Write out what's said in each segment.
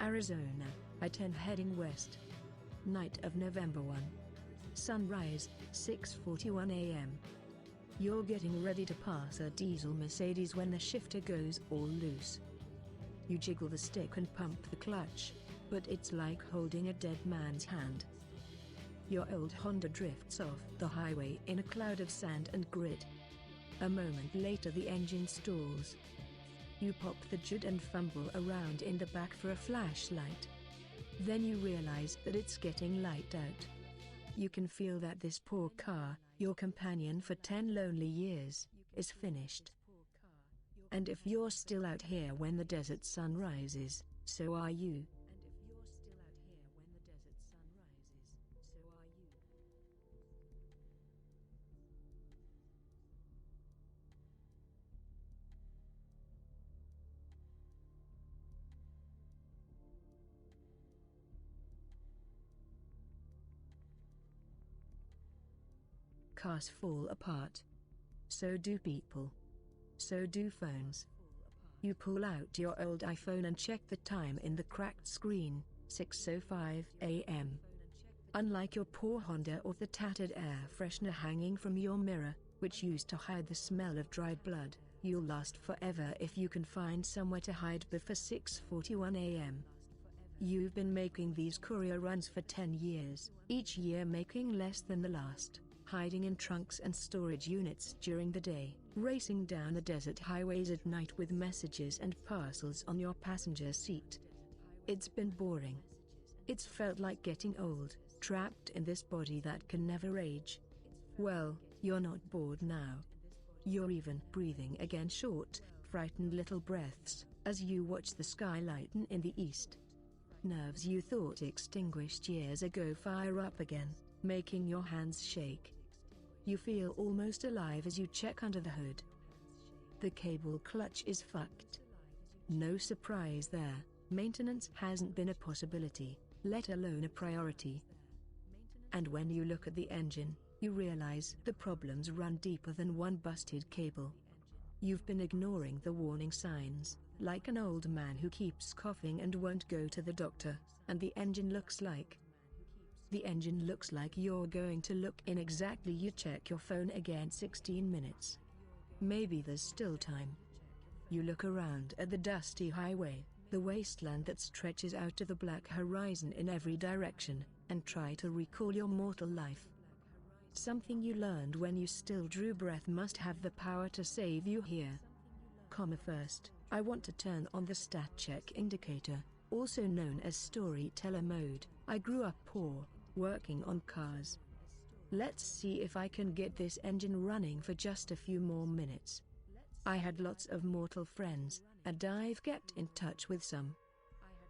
Arizona, I-10 heading west. Night of November 1. Sunrise, 6:41 a.m. You're getting ready to pass a diesel Mercedes when the shifter goes all loose. You jiggle the stick and pump the clutch, but it's like holding a dead man's hand. Your old Honda drifts off the highway in a cloud of sand and grit. A moment later the engine stalls. You pop the hood and fumble around in the back for a flashlight. Then you realize that it's getting light out. You can feel that this poor car, your companion for 10 lonely years, is finished. And if you're still out here when the desert sun rises, so are you. Cars fall apart. So do people. So do phones. You pull out your old iPhone and check the time in the cracked screen, 6:05 a.m. Unlike your poor Honda or the tattered air freshener hanging from your mirror, which used to hide the smell of dried blood, you'll last forever if you can find somewhere to hide before 6:41 a.m. You've been making these courier runs for 10 years, each year making less than the last. Hiding in trunks and storage units during the day, racing down the desert highways at night with messages and parcels on your passenger seat. It's been boring. It's felt like getting old, trapped in this body that can never age. Well, you're not bored now. You're even breathing again, short, frightened little breaths, as you watch the sky lighten in the east. Nerves you thought extinguished years ago fire up again, making your hands shake. You feel almost alive as you check under the hood. The cable clutch is fucked. No surprise there, maintenance hasn't been a possibility, let alone a priority. And when you look at the engine, you realize the problems run deeper than one busted cable. You've been ignoring the warning signs, like an old man who keeps coughing and won't go to the doctor, and the engine looks like you're going to look in exactly. You check your phone again, 16 minutes. Maybe there's still time. You look around at the dusty highway, the wasteland that stretches out to the black horizon in every direction, and try to recall your mortal life. Something you learned when you still drew breath must have the power to save you here. First, I want to turn on the stat check indicator, also known as storyteller mode. I grew up poor, working on cars. Let's see if I can get this engine running for just a few more minutes. I had lots of mortal friends, and I've kept in touch with some.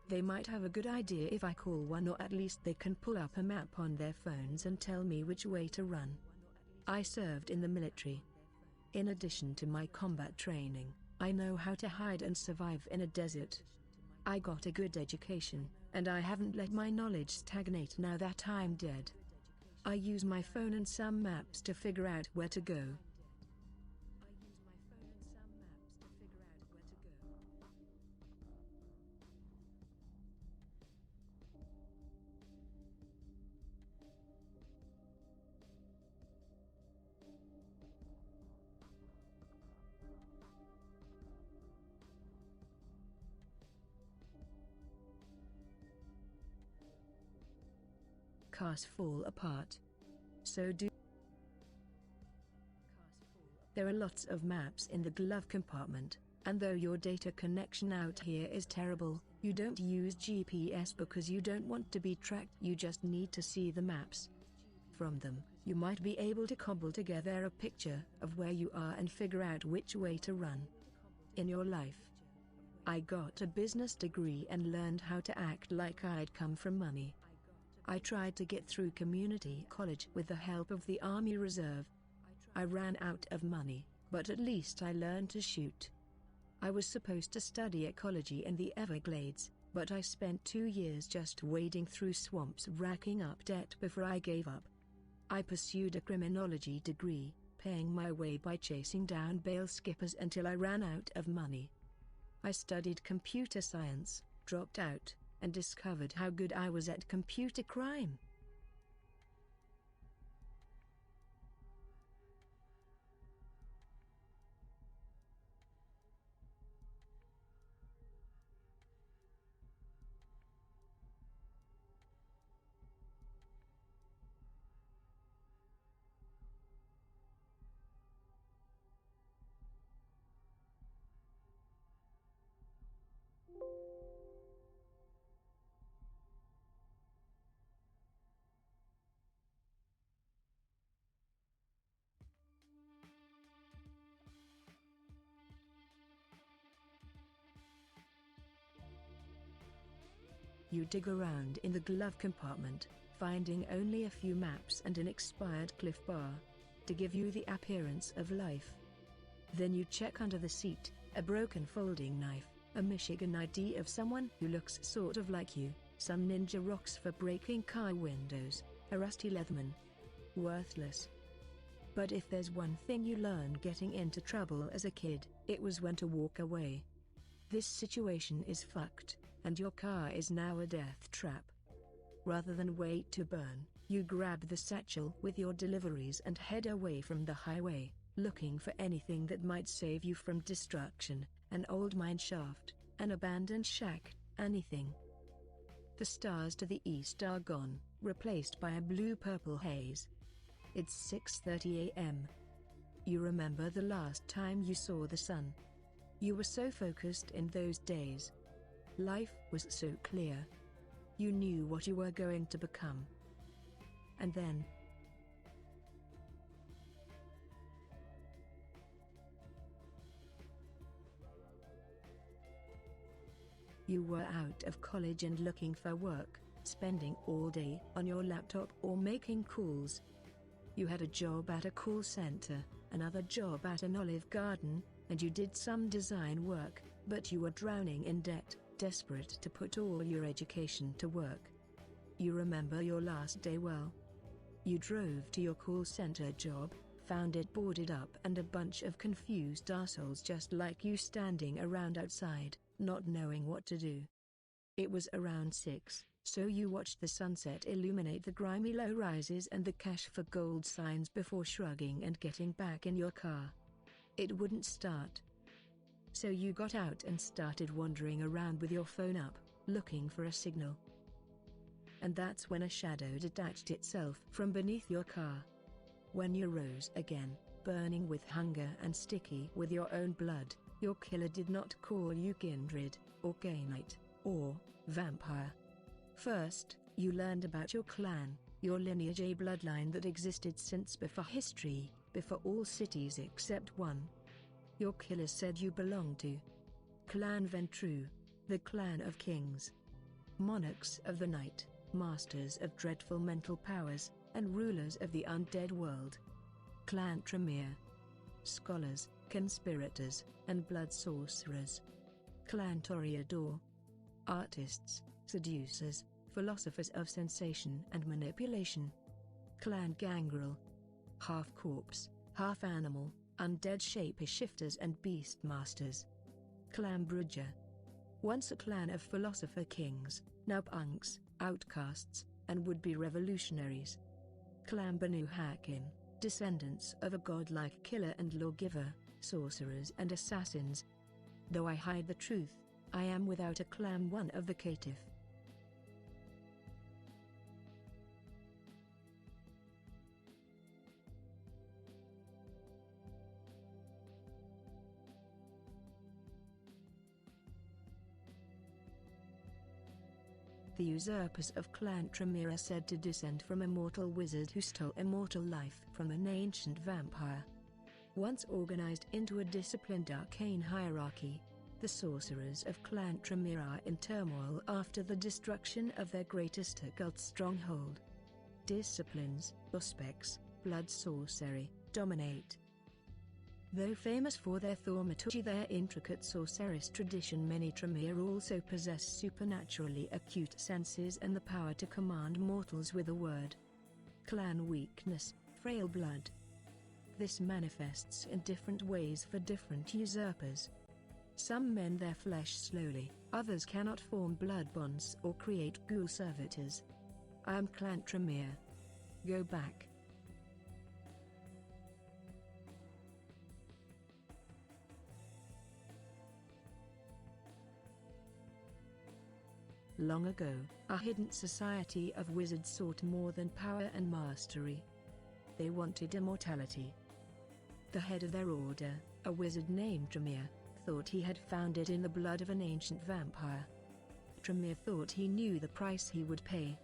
They might have a good idea if I call one, or at least they can pull up a map on their phones and tell me which way to run. I served in the military. In addition to my combat training, I know how to hide and survive in a desert. I got a good education, and I haven't let my knowledge stagnate now that I'm dead. I use my phone and some maps to figure out where to go. Cars fall apart. So do. There are lots of maps in the glove compartment, and though your data connection out here is terrible, you don't use GPS because you don't want to be tracked. You just need to see the maps. From them, you might be able to cobble together a picture of where you are and figure out which way to run. In your life, I got a business degree and learned how to act like I'd come from money. I tried to get through community college with the help of the Army Reserve. I ran out of money, but at least I learned to shoot. I was supposed to study ecology in the Everglades, but I spent 2 years just wading through swamps racking up debt before I gave up. I pursued a criminology degree, paying my way by chasing down bail skippers until I ran out of money. I studied computer science, dropped out, and discovered how good I was at computer crime. You dig around in the glove compartment, finding only a few maps and an expired Cliff Bar to give you the appearance of life. Then you check under the seat, a broken folding knife, a Michigan ID of someone who looks sort of like you, some ninja rocks for breaking car windows, a rusty Leatherman. Worthless. But if there's one thing you learned getting into trouble as a kid, it was when to walk away. This situation is fucked, and your car is now a death trap. Rather than wait to burn, you grab the satchel with your deliveries and head away from the highway, looking for anything that might save you from destruction, an old mine shaft, an abandoned shack, anything. The stars to the east are gone, replaced by a blue-purple haze. It's 6:30 a.m. You remember the last time you saw the sun. You were so focused in those days. Life was so clear. You knew what you were going to become. And then, you were out of college and looking for work, spending all day on your laptop or making calls. You had a job at a call center, another job at an Olive Garden, and you did some design work, but you were drowning in debt, desperate to put all your education to work. You remember your last day well. You drove to your call center job, found it boarded up and a bunch of confused assholes just like you standing around outside, not knowing what to do. It was around 6, so you watched the sunset illuminate the grimy low-rises and the cash for gold signs before shrugging and getting back in your car. It wouldn't start. So you got out and started wandering around with your phone up, looking for a signal. And that's when a shadow detached itself from beneath your car. When you rose again, burning with hunger and sticky with your own blood, your killer did not call you Kindred, or Gainite, or Vampire. First, you learned about your clan, your lineage, a bloodline that existed since before history, before all cities except one. Your killer said you belonged to Clan Ventru, the clan of kings, monarchs of the night, masters of dreadful mental powers, and rulers of the undead world. Clan Tremere, scholars, conspirators, and blood sorcerers. Clan Toreador, artists, seducers, philosophers of sensation and manipulation. Clan Gangrel, half corpse, half animal, undead shape-shifters and beast masters. Clan Brudger, once a clan of philosopher kings, now punks, outcasts, and would-be revolutionaries. Clan Banu Hakim, descendants of a godlike killer and lawgiver, sorcerers and assassins. Though I hide the truth, I am without a clan, one of the caitiff. The usurpers of Clan Tremere are said to descend from a mortal wizard who stole immortal life from an ancient vampire. Once organized into a disciplined arcane hierarchy, the sorcerers of Clan Tremere are in turmoil after the destruction of their greatest occult stronghold. Disciplines, auspex, blood sorcery, dominate. Though famous for their thaumaturgy, their intricate sorceress tradition, many Tremere also possess supernaturally acute senses and the power to command mortals with a word. Clan weakness, frail blood. This manifests in different ways for different usurpers. Some mend their flesh slowly, others cannot form blood bonds or create ghoul servitors. I am Clan Tremere. Go back. Long ago, a hidden society of wizards sought more than power and mastery. They wanted immortality. The head of their order, a wizard named Tremere, thought he had found it in the blood of an ancient vampire. Tremere thought he knew the price he would pay.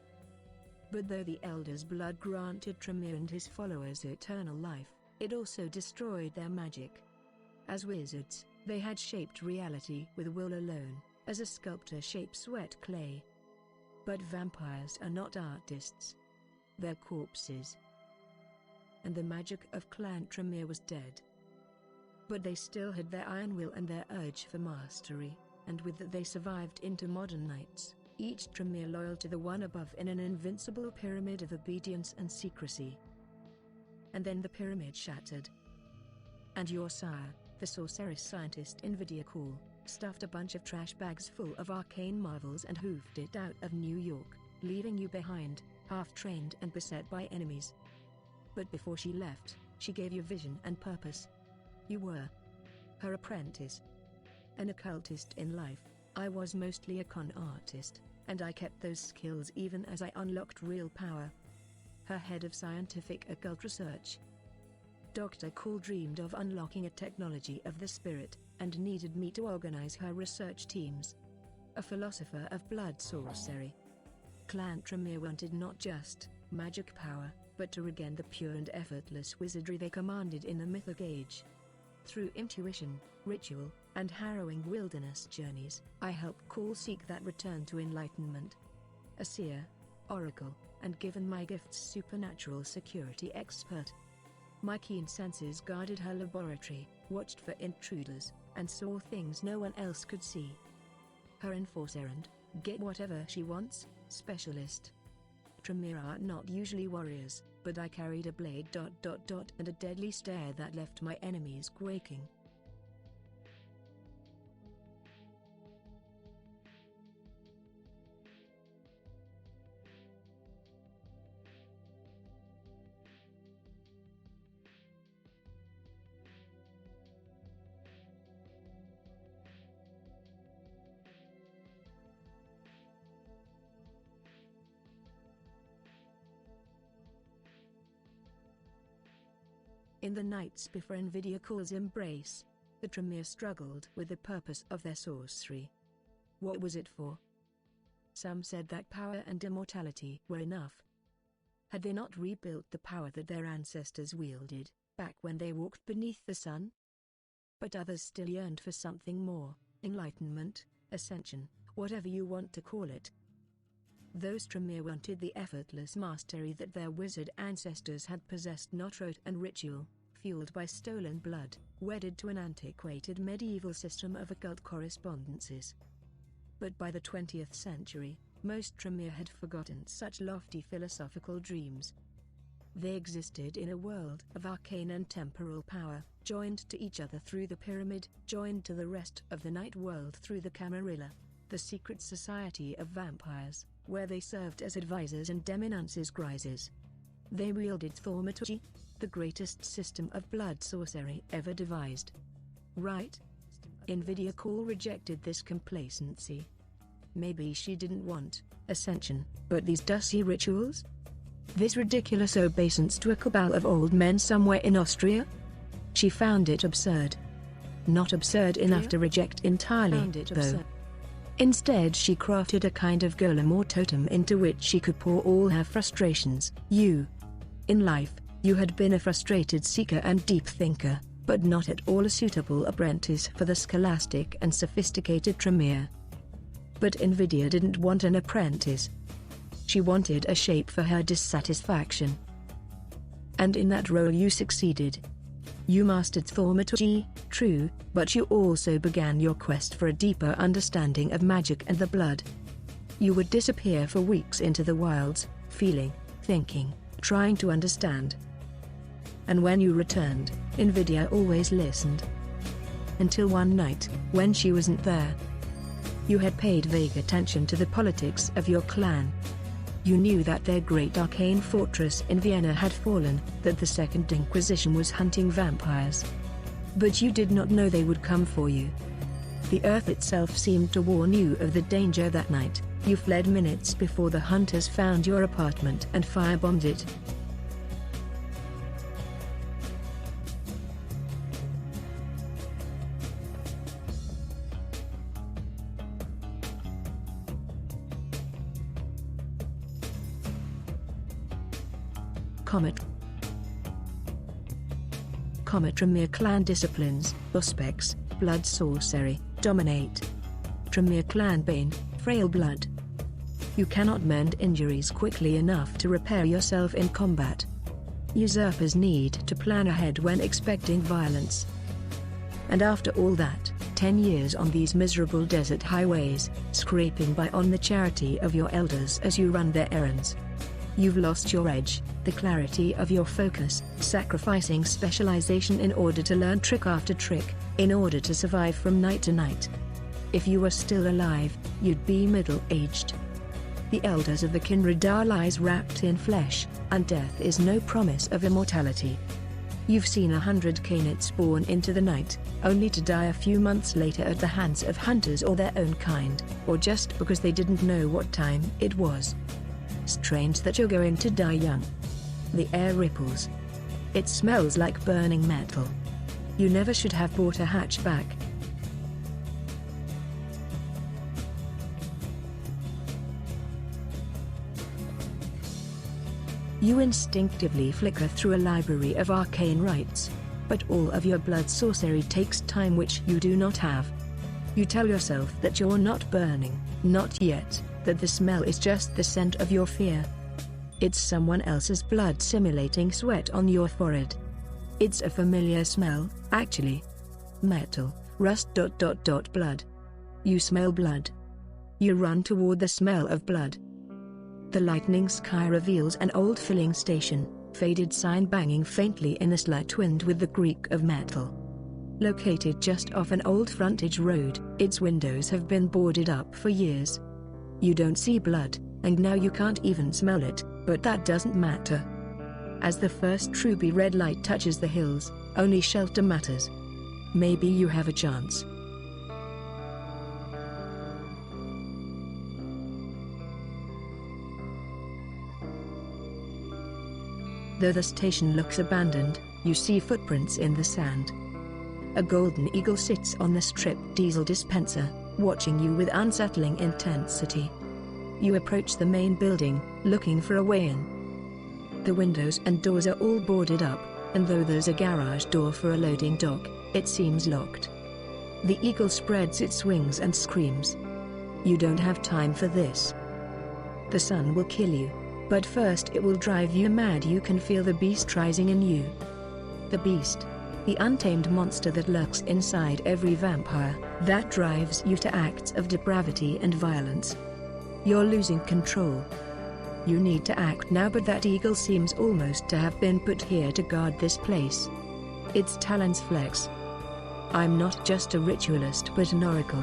But though the Elder's blood granted Tremere and his followers eternal life, it also destroyed their magic. As wizards, they had shaped reality with will alone, as a sculptor shapes wet clay. But vampires are not artists. They're corpses. And the magic of Clan Tremere was dead. But they still had their iron will and their urge for mastery, and with that they survived into modern nights, each Tremere loyal to the one above in an invincible pyramid of obedience and secrecy. And then the pyramid shattered. And your sire, the sorceress scientist Invidia Call, stuffed a bunch of trash bags full of arcane marvels and hoofed it out of New York, leaving you behind, half-trained and beset by enemies. But before she left, she gave you vision and purpose. You were her apprentice. An occultist in life, I was mostly a con artist, and I kept those skills even as I unlocked real power. Her head of scientific occult research. Dr. Call dreamed of unlocking a technology of the spirit, and needed me to organize her research teams. A philosopher of blood sorcery. Clan Tremere wanted not just magic power, but to regain the pure and effortless wizardry they commanded in the mythic age. Through intuition, ritual, and harrowing wilderness journeys, I helped Call seek that return to enlightenment. A seer, oracle, and given my gifts supernatural security expert. My keen senses guarded her laboratory, watched for intruders, and saw things no one else could see. Her enforcer and, get whatever she wants, specialist. Tremere are not usually warriors, but I carried a blade ... and a deadly stare that left my enemies quaking. In the nights before Invidia Call's embrace, the Tremere struggled with the purpose of their sorcery. What was it for? Some said that power and immortality were enough. Had they not rebuilt the power that their ancestors wielded, back when they walked beneath the sun? But others still yearned for something more, enlightenment, ascension, whatever you want to call it. Those Tremere wanted the effortless mastery that their wizard ancestors had possessed, not rote and ritual, fueled by stolen blood, wedded to an antiquated medieval system of occult correspondences. But by the 20th century, most Tremere had forgotten such lofty philosophical dreams. They existed in a world of arcane and temporal power, joined to each other through the pyramid, joined to the rest of the night world through the Camarilla, the secret society of vampires, where they served as advisors and dominances grises. They wielded thaumaturgy, the greatest system of blood sorcery ever devised. Right? Invidia Call rejected this complacency. Maybe she didn't want ascension, but these dusty rituals? This ridiculous obeisance to a cabal of old men somewhere in Austria? She found it absurd. Not absurd enough to reject entirely, though. Instead she crafted a kind of golem or totem into which she could pour all her frustrations. In life, you had been a frustrated seeker and deep thinker, but not at all a suitable apprentice for the scholastic and sophisticated Tremere. But Invidia didn't want an apprentice. She wanted a shape for her dissatisfaction. And in that role you succeeded. You mastered thaumaturgy, true, but you also began your quest for a deeper understanding of magic and the blood. You would disappear for weeks into the wilds, feeling, thinking, trying to understand. And when you returned, Invidia always listened. until one night, when she wasn't there. You had paid vague attention to the politics of your clan. You knew that their great arcane fortress in Vienna had fallen, that the Second Inquisition was hunting vampires. But you did not know they would come for you. The earth itself seemed to warn you of the danger that night. You fled minutes before the hunters found your apartment and firebombed it. Tremere clan disciplines, Auspex, blood sorcery, dominate. Tremere clan bane, frail blood. You cannot mend injuries quickly enough to repair yourself in combat. Usurpers need to plan ahead when expecting violence. And after all that, 10 years on these miserable desert highways, scraping by on the charity of your elders as you run their errands. You've lost your edge, the clarity of your focus, sacrificing specialization in order to learn trick after trick, in order to survive from night to night. If you were still alive, you'd be middle-aged. The elders of the kindred are lies wrapped in flesh, and death is no promise of immortality. You've seen 100 Khainates born into the night, only to die a few months later at the hands of hunters or their own kind, or just because they didn't know what time it was. Strange that you're going to die young. The air ripples. It smells like burning metal. You never should have bought a hatchback. You instinctively flicker through a library of arcane rites. But all of your blood sorcery takes time which you do not have. You tell yourself that you're not burning, not yet, that the smell is just the scent of your fear. It's someone else's blood simulating sweat on your forehead. It's a familiar smell, actually. Metal, rust. Blood. You smell blood. You run toward the smell of blood. The lightning sky reveals an old filling station, faded sign banging faintly in a slight wind with the creak of metal. Located just off an old frontage road, its windows have been boarded up for years. You don't see blood, and now you can't even smell it, but that doesn't matter. As the first ruby red light touches the hills, only shelter matters. Maybe you have a chance. Though the station looks abandoned, you see footprints in the sand. A golden eagle sits on the stripped diesel dispenser, watching you with unsettling intensity. You approach the main building, looking for a way in. The windows and doors are all boarded up, and though there's a garage door for a loading dock, it seems locked. The eagle spreads its wings and screams. You don't have time for this. The sun will kill you, but first it will drive you mad. You can feel the beast rising in you. The beast. The untamed monster that lurks inside every vampire, that drives you to acts of depravity and violence. You're losing control. You need to act now, but that eagle seems almost to have been put here to guard this place. Its talons flex. I'm not just a ritualist but an oracle.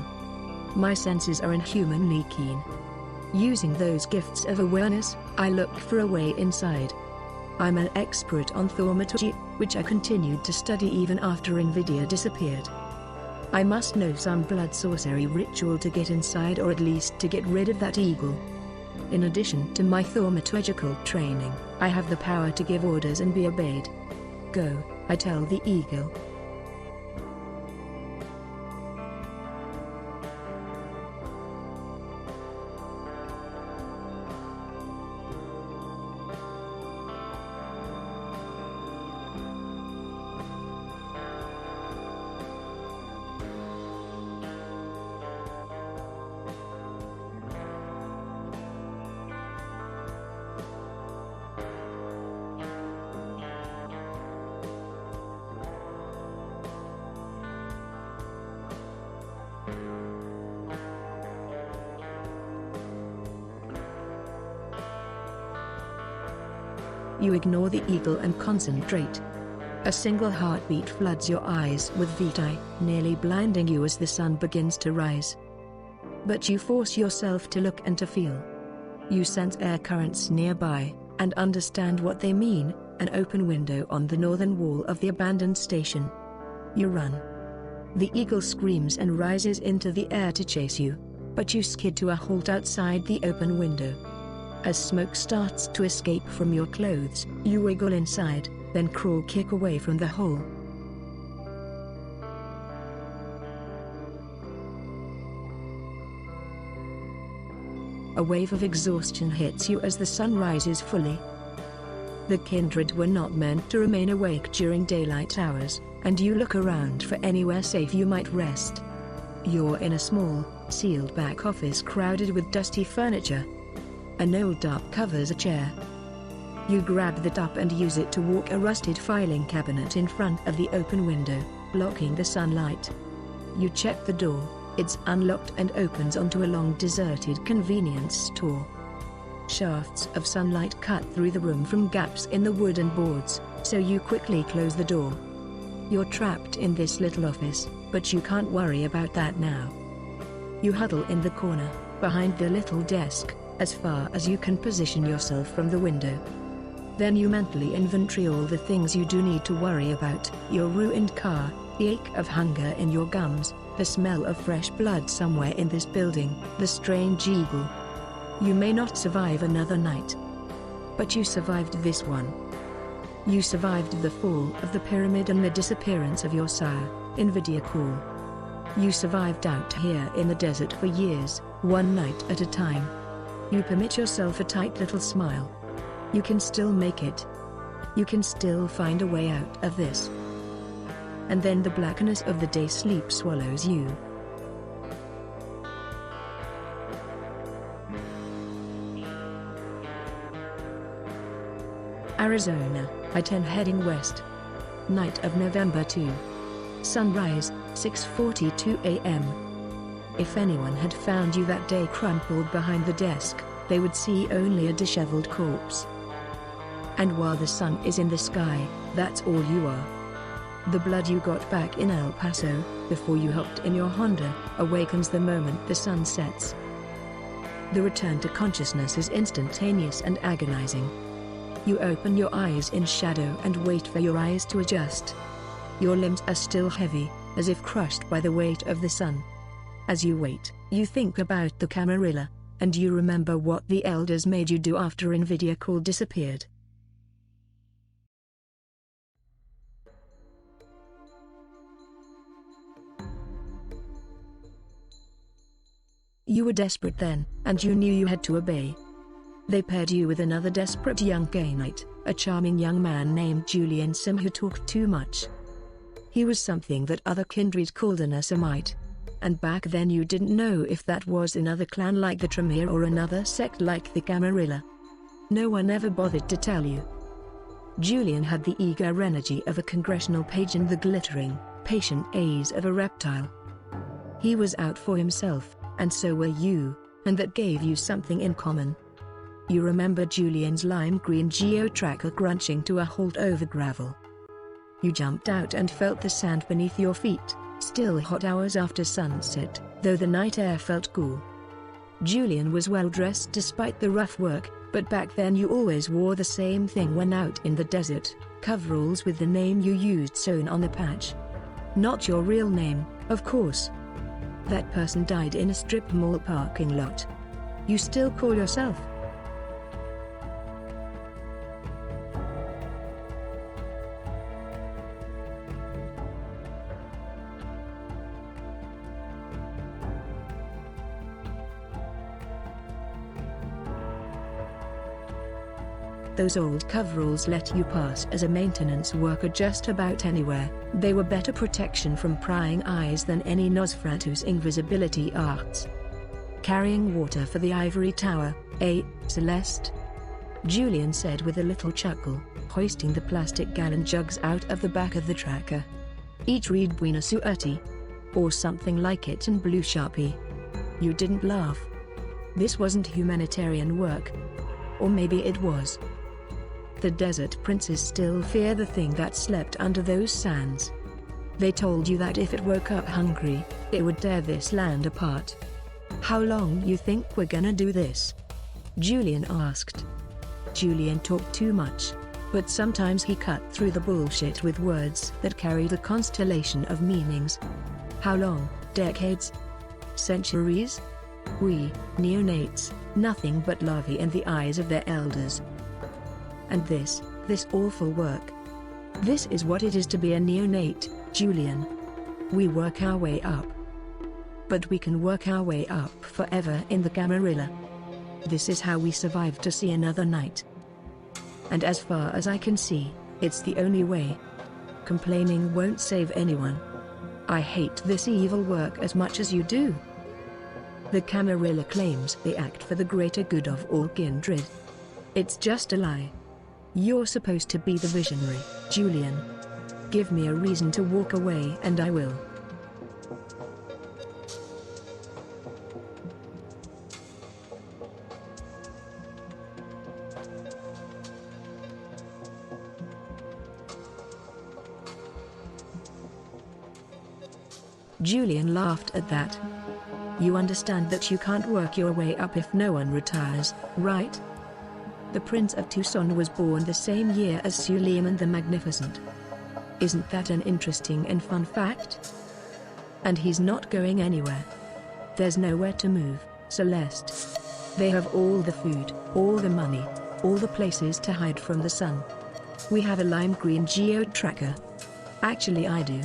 My senses are inhumanly keen. Using those gifts of awareness, I look for a way inside. I'm an expert on thaumaturgy, which I continued to study even after Nvidia disappeared. I must know some blood sorcery ritual to get inside, or at least to get rid of that eagle. In addition to my thaumaturgical training, I have the power to give orders and be obeyed. Go, I tell the eagle. You ignore the eagle and concentrate. A single heartbeat floods your eyes with vitae, nearly blinding you as the sun begins to rise. But you force yourself to look and to feel. You sense air currents nearby, and understand what they mean: an open window on the northern wall of the abandoned station. You run. The eagle screams and rises into the air to chase you, but you skid to a halt outside the open window. As smoke starts to escape from your clothes, you wiggle inside, then crawl kick away from the hole. A wave of exhaustion hits you as the sun rises fully. The kindred were not meant to remain awake during daylight hours, and you look around for anywhere safe you might rest. You're in a small, sealed back office crowded with dusty furniture. An old tarp covers a chair. You grab the tarp and use it to walk a rusted filing cabinet in front of the open window, blocking the sunlight. You check the door. It's unlocked and opens onto a long deserted convenience store. Shafts of sunlight cut through the room from gaps in the wooden boards, so you quickly close the door. You're trapped in this little office, but you can't worry about that now. You huddle in the corner, behind the little desk, as far as you can position yourself from the window. Then you mentally inventory all the things you do need to worry about: your ruined car, the ache of hunger in your gums, the smell of fresh blood somewhere in this building, the strange eagle. You may not survive another night, but you survived this one. You survived the fall of the pyramid and the disappearance of your sire, in video call. You survived out here in the desert for years, one night at a time. You permit yourself a tight little smile. You can still make it. You can still find a way out of this. And then the blackness of the day sleep swallows you. Arizona, I-10 heading west. Night of November 2. Sunrise, 6:42 a.m. If anyone had found you that day crumpled behind the desk, they would see only a disheveled corpse. And while the sun is in the sky, that's all you are. The blood you got back in El Paso, before you hopped in your Honda, awakens the moment the sun sets. The return to consciousness is instantaneous and agonizing. You open your eyes in shadow and wait for your eyes to adjust. Your limbs are still heavy, as if crushed by the weight of the sun. As you wait, you think about the Camarilla, and you remember what the elders made you do after Nvidia Call disappeared. You were desperate then, and you knew you had to obey. They paired you with another desperate young Cainite, a charming young man named Julian Sim who talked too much. He was something that other kindred called an Asamite. And back then you didn't know if that was another clan like the Tremere or another sect like the Camarilla. No one ever bothered to tell you. Julian had the eager energy of a congressional page and the glittering, patient gaze of a reptile. He was out for himself, and so were you, and that gave you something in common. You remember Julian's lime green geo-tracker crunching to a halt over gravel. You jumped out and felt the sand beneath your feet, still hot hours after sunset, though the night air felt cool. Julian was well dressed despite the rough work, but back then you always wore the same thing when out in the desert, coveralls with the name you used sewn on the patch. Not your real name, of course. That person died in a strip mall parking lot. You still call yourself? Those old coveralls let you pass as a maintenance worker just about anywhere. They were better protection from prying eyes than any Nosferatu's invisibility arts. Carrying water for the ivory tower, eh, Celeste? Julian said with a little chuckle, hoisting the plastic gallon jugs out of the back of the tracker. Each read Buena Suerte. Or something like it in blue Sharpie. You didn't laugh. This wasn't humanitarian work. Or maybe it was. The desert princes still fear the thing that slept under those sands. They told you that if it woke up hungry, it would tear this land apart. How long you think we're gonna do this? Julian asked. Julian talked too much, but sometimes he cut through the bullshit with words that carried a constellation of meanings. How long? Decades? Centuries? We, neonates, nothing but larvae in the eyes of their elders. And this awful work. This is what it is to be a neonate, Julian. We work our way up. But we can work our way up forever in the Camarilla. This is how we survive to see another night. And as far as I can see, it's the only way. Complaining won't save anyone. I hate this evil work as much as you do. The Camarilla claims they act for the greater good of all kindred. It's just a lie. You're supposed to be the visionary, Julian. Give me a reason to walk away and I will. Julian laughed at that. You understand that you can't work your way up if no one retires, right? The Prince of Tucson was born the same year as Suleiman the Magnificent. Isn't that an interesting and fun fact? And he's not going anywhere. There's nowhere to move, Celeste. They have all the food, all the money, all the places to hide from the sun. We have a lime green geo-tracker. Actually I do.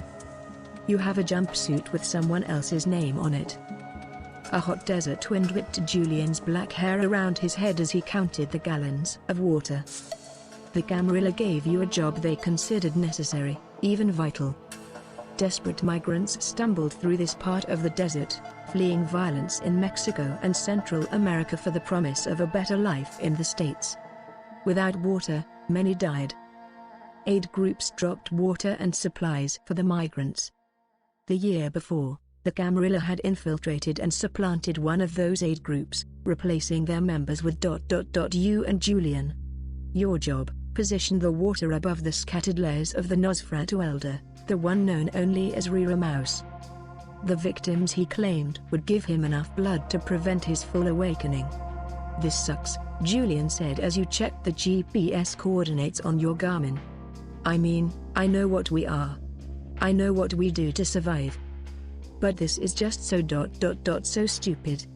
You have a jumpsuit with someone else's name on it. A hot desert wind whipped Julian's black hair around his head as he counted the gallons of water. The Camarilla gave you a job they considered necessary, even vital. Desperate migrants stumbled through this part of the desert, fleeing violence in Mexico and Central America for the promise of a better life in the States. Without water, many died. Aid groups dropped water and supplies for the migrants. The year before, the Camarilla had infiltrated and supplanted one of those aid groups, replacing their members with you and Julian. Your job, position the water above the scattered layers of the Nosferatu Elder, the one known only as Rira Mouse. The victims he claimed would give him enough blood to prevent his full awakening. This sucks, Julian said as you checked the GPS coordinates on your Garmin. I mean, I know what we are. I know what we do to survive. But this is just so stupid.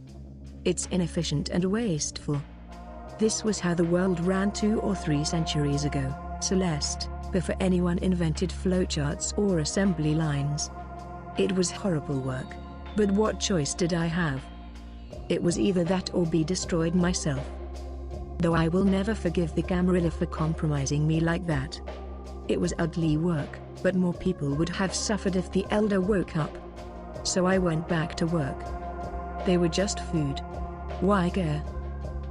It's inefficient and wasteful. This was how the world ran 2 or 3 centuries ago, Celeste, before anyone invented flowcharts or assembly lines. It was horrible work. But what choice did I have? It was either that or be destroyed myself. Though I will never forgive the Camarilla for compromising me like that. It was ugly work, but more people would have suffered if the Elder woke up. So I went back to work. They were just food. Why care?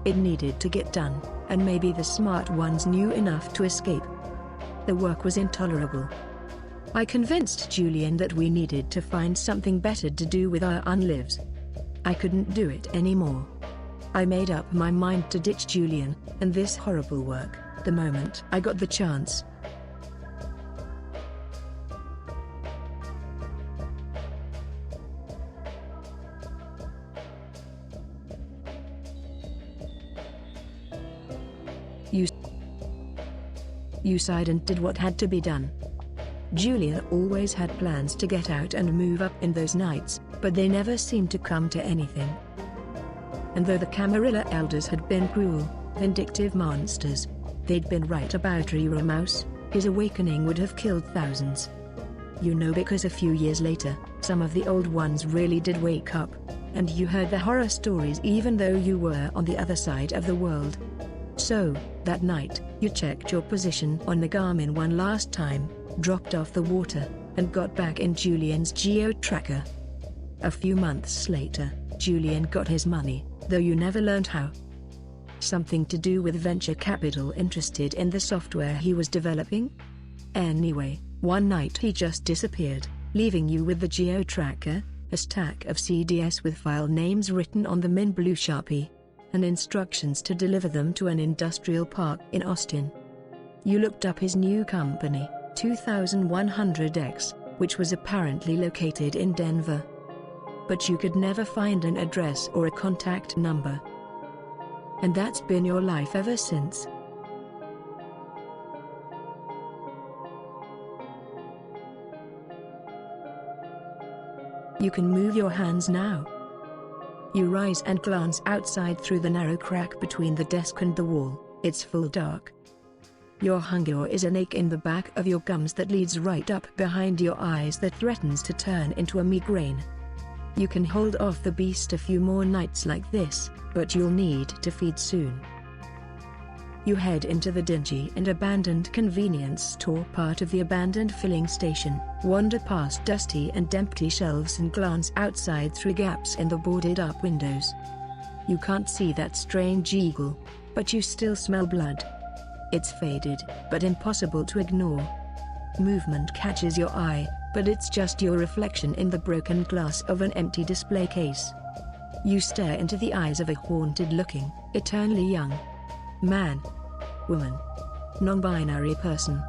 It needed to get done, and maybe the smart ones knew enough to escape. The work was intolerable. I convinced Julian that we needed to find something better to do with our unlives. I couldn't do it anymore. I made up my mind to ditch Julian, and this horrible work, the moment I got the chance. You sighed and did what had to be done. Julian always had plans to get out and move up in those nights, but they never seemed to come to anything. And though the Camarilla elders had been cruel, vindictive monsters, they'd been right about Rira Mouse. His awakening would have killed thousands. You know, because a few years later, some of the old ones really did wake up, and you heard the horror stories even though you were on the other side of the world. So, that night, you checked your position on the Garmin one last time, dropped off the water, and got back in Julian's geo-tracker. A few months later, Julian got his money, though you never learned how. Something to do with venture capital interested in the software he was developing? Anyway, one night he just disappeared, leaving you with the geo-tracker, a stack of CDs with file names written on them in blue Sharpie, and instructions to deliver them to an industrial park in Austin. You looked up his new company, 2100X, which was apparently located in Denver. But you could never find an address or a contact number. And that's been your life ever since. You can move your hands now. You rise and glance outside through the narrow crack between the desk and the wall. It's full dark. Your hunger is an ache in the back of your gums that leads right up behind your eyes that threatens to turn into a migraine. You can hold off the beast a few more nights like this, but you'll need to feed soon. You head into the dingy and abandoned convenience store part of the abandoned filling station, wander past dusty and empty shelves and glance outside through gaps in the boarded-up windows. You can't see that strange eagle, but you still smell blood. It's faded, but impossible to ignore. Movement catches your eye, but it's just your reflection in the broken glass of an empty display case. You stare into the eyes of a haunted-looking, eternally young man, woman, non-binary person.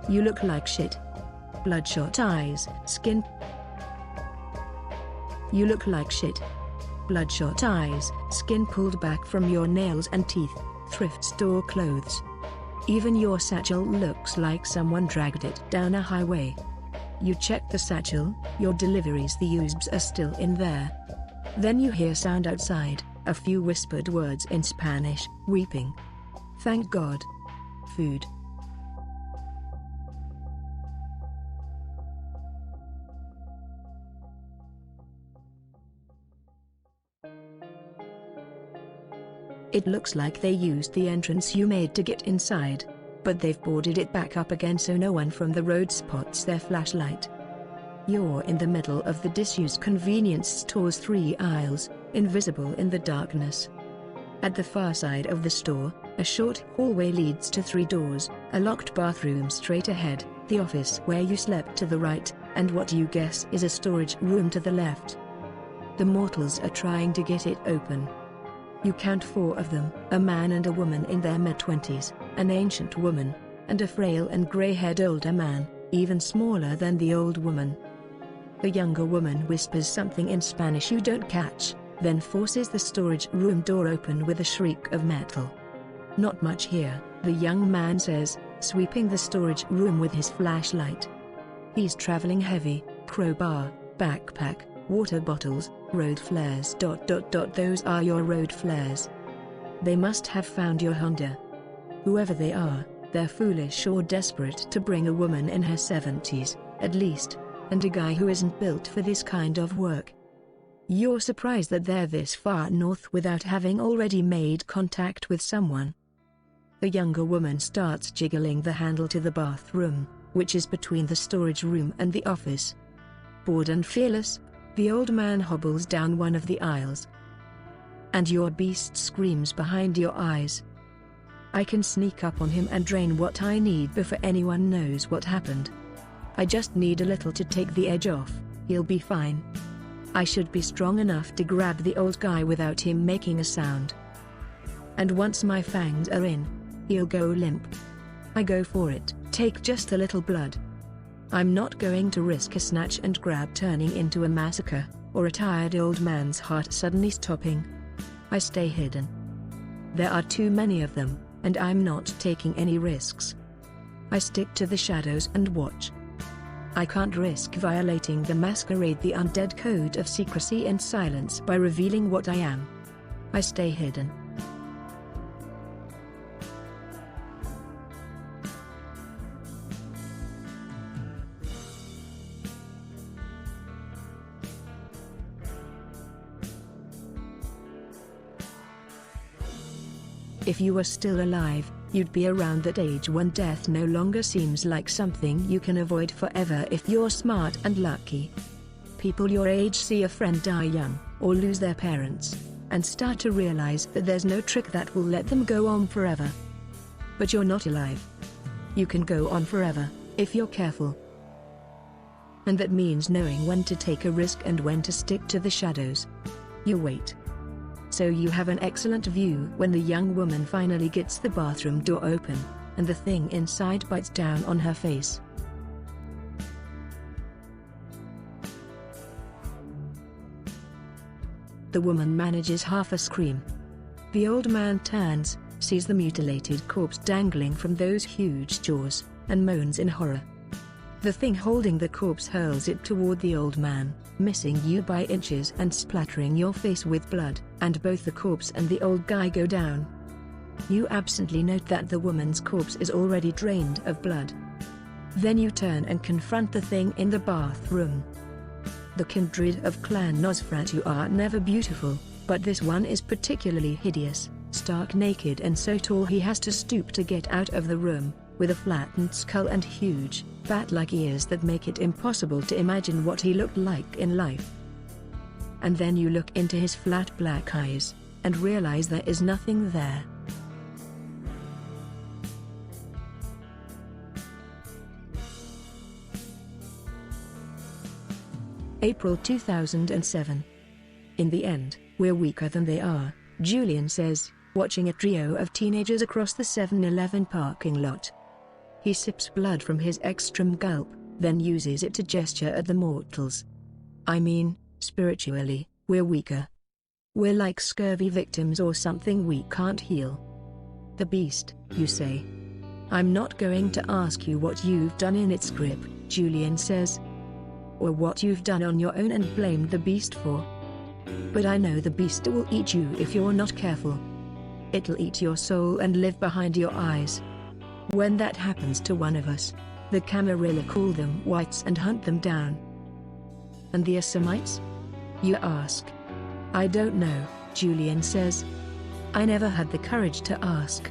You look like shit. Bloodshot eyes, skin. You look like shit. Bloodshot eyes, skin pulled back from your nails and teeth, thrift store clothes. Even your satchel looks like someone dragged it down a highway. You check the satchel, your deliveries, the usbs are still in there. Then you hear sound outside, a few whispered words in Spanish, weeping. Thank God. Food. It looks like they used the entrance you made to get inside, but they've boarded it back up again so no one from the road spots their flashlight. You're in the middle of the disused convenience store's 3 aisles, invisible in the darkness. At the far side of the store, a short hallway leads to 3 doors, a locked bathroom straight ahead, the office where you slept to the right, and what you guess is a storage room to the left. The mortals are trying to get it open. You count 4 of them, a man and a woman in their mid-20s, an ancient woman, and a frail and grey-haired older man, even smaller than the old woman. The younger woman whispers something in Spanish you don't catch, then forces the storage room door open with a shriek of metal. Not much here, the young man says, sweeping the storage room with his flashlight. He's traveling heavy, crowbar, backpack, water bottles, road flares. Those are your road flares. They must have found your Honda. Whoever they are, they're foolish or desperate to bring a woman in her 70s, at least, and a guy who isn't built for this kind of work. You're surprised that they're this far north without having already made contact with someone. The younger woman starts jiggling the handle to the bathroom, which is between the storage room and the office. Bored and fearless, the old man hobbles down one of the aisles. And your beast screams behind your eyes. I can sneak up on him and drain what I need before anyone knows what happened. I just need a little to take the edge off, he'll be fine. I should be strong enough to grab the old guy without him making a sound. And once my fangs are in, he'll go limp. I go for it, take just a little blood. I'm not going to risk a snatch and grab turning into a massacre, or a tired old man's heart suddenly stopping. I stay hidden. There are too many of them, and I'm not taking any risks. I stick to the shadows and watch. I can't risk violating the Masquerade, the undead code of secrecy and silence, by revealing what I am. I stay hidden. If you were still alive, you'd be around that age when death no longer seems like something you can avoid forever if you're smart and lucky. People your age see a friend die young, or lose their parents, and start to realize that there's no trick that will let them go on forever. but you're not alive. You can go on forever, if you're careful. And that means knowing when to take a risk and when to stick to the shadows. You wait. So you have an excellent view when the young woman finally gets the bathroom door open, and the thing inside bites down on her face. The woman manages half a scream. The old man turns, sees the mutilated corpse dangling from those huge jaws, and moans in horror. The thing holding the corpse hurls it toward the old man, missing you by inches and splattering your face with blood, and both the corpse and the old guy go down. You absently note that the woman's corpse is already drained of blood. Then you turn and confront the thing in the bathroom. The kindred of Clan Nosferatu are never beautiful, but this one is particularly hideous, stark naked and so tall he has to stoop to get out of the room, with a flattened skull and huge, bat-like ears that make it impossible to imagine what he looked like in life. And then you look into his flat black eyes, and realize there is nothing there. April 2007. In the end, we're weaker than they are, Julian says, watching a trio of teenagers across the 7-Eleven parking lot. He sips blood from his ekstrom gulp, then uses it to gesture at the mortals. I mean, spiritually, we're weaker. We're like scurvy victims or something we can't heal. The beast, you say? I'm not going to ask you what you've done in its grip, Julian says. Or what you've done on your own and blamed the beast for. But I know the beast will eat you if you're not careful. It'll eat your soul and live behind your eyes. When that happens to one of us, the Camarilla call them whites and hunt them down. And the Assamites? You ask. I don't know, Julian says. I never had the courage to ask.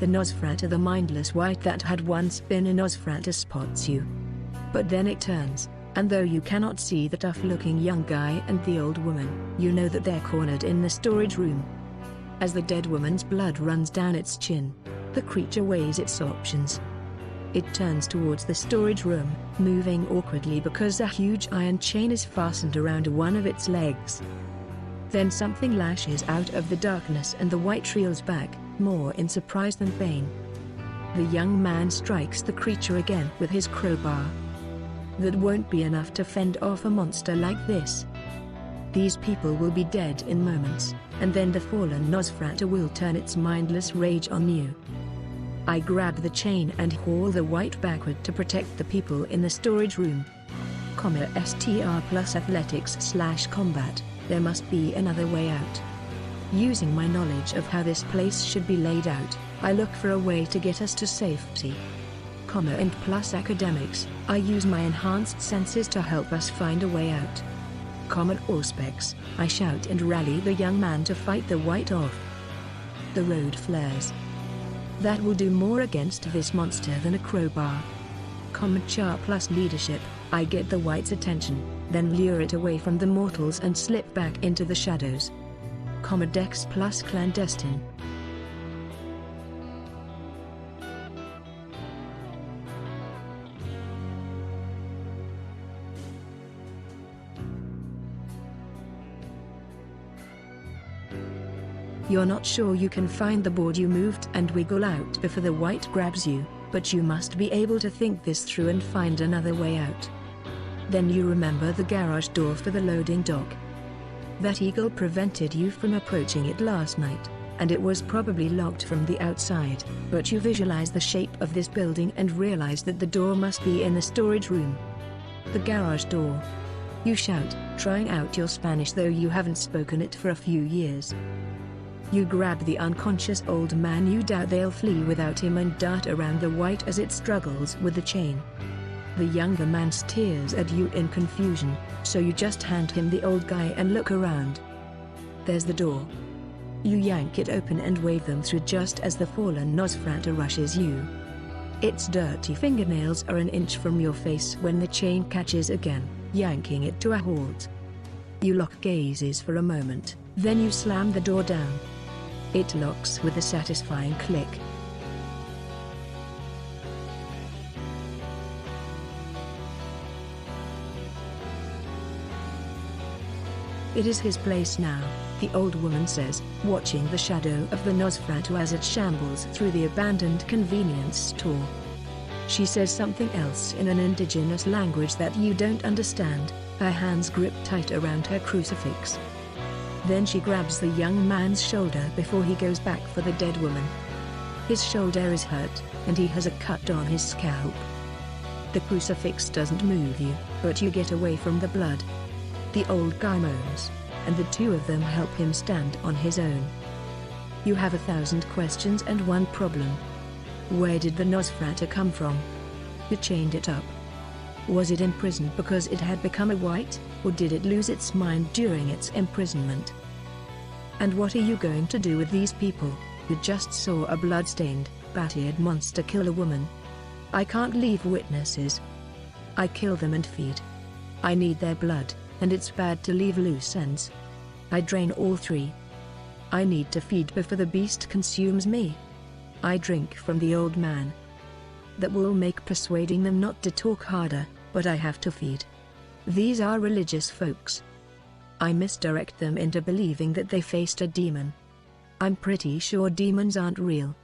The Nosferatu, the mindless white that had once been a Nosferatu, spots you. But then it turns, and though you cannot see the tough-looking young guy and the old woman, you know that they're cornered in the storage room. As the dead woman's blood runs down its chin, the creature weighs its options. It turns towards the storage room, moving awkwardly because a huge iron chain is fastened around one of its legs. Then something lashes out of the darkness and the white reels back, more in surprise than pain. The young man strikes the creature again with his crowbar. That won't be enough to fend off a monster like this. These people will be dead in moments, and then the fallen Nosferatu will turn its mindless rage on you. I grab the chain and haul the white backward to protect the people in the storage room. STR plus athletics/combat, there must be another way out. Using my knowledge of how this place should be laid out, I look for a way to get us to safety. And plus academics, I use my enhanced senses to help us find a way out. Auspex, I shout and rally the young man to fight the white off. The road flares. That will do more against this monster than a crowbar. Char plus leadership, I get the white's attention, then lure it away from the mortals and slip back into the shadows. Dex plus clandestine. You're not sure you can find the board you moved and wiggle out before the white grabs you, but you must be able to think this through and find another way out. Then you remember the garage door for the loading dock. That eagle prevented you from approaching it last night, and it was probably locked from the outside, but you visualize the shape of this building and realize that the door must be in the storage room. The garage door. You shout, trying out your Spanish though you haven't spoken it for a few years. You grab the unconscious old man. You doubt they'll flee without him and dart around the white as it struggles with the chain. The younger man stares at you in confusion, so you just hand him the old guy and look around. There's the door. You yank it open and wave them through just as the fallen Nosferatu rushes you. Its dirty fingernails are an inch from your face when the chain catches again, yanking it to a halt. You lock gazes for a moment, then you slam the door down. It locks with a satisfying click. It is his place now, the old woman says, watching the shadow of the Nosferatu as it shambles through the abandoned convenience store. She says something else in an indigenous language that you don't understand, her hands grip tight around her crucifix. Then she grabs the young man's shoulder before he goes back for the dead woman. His shoulder is hurt, and he has a cut on his scalp. The crucifix doesn't move you, but you get away from the blood. The old guy moans, and the two of them help him stand on his own. You have 1,000 questions and one problem. Where did the Nosferatu come from? Who chained it up? Was it imprisoned because it had become a white, or did it lose its mind during its imprisonment? And what are you going to do with these people, who just saw a blood-stained, bat-eared monster kill a woman? I can't leave witnesses. I kill them and feed. I need their blood, and it's bad to leave loose ends. I drain all three. I need to feed before the beast consumes me. I drink from the old man. That will make persuading them not to talk harder, but I have to feed. These are religious folks. I misdirect them into believing that they faced a demon. I'm pretty sure demons aren't real.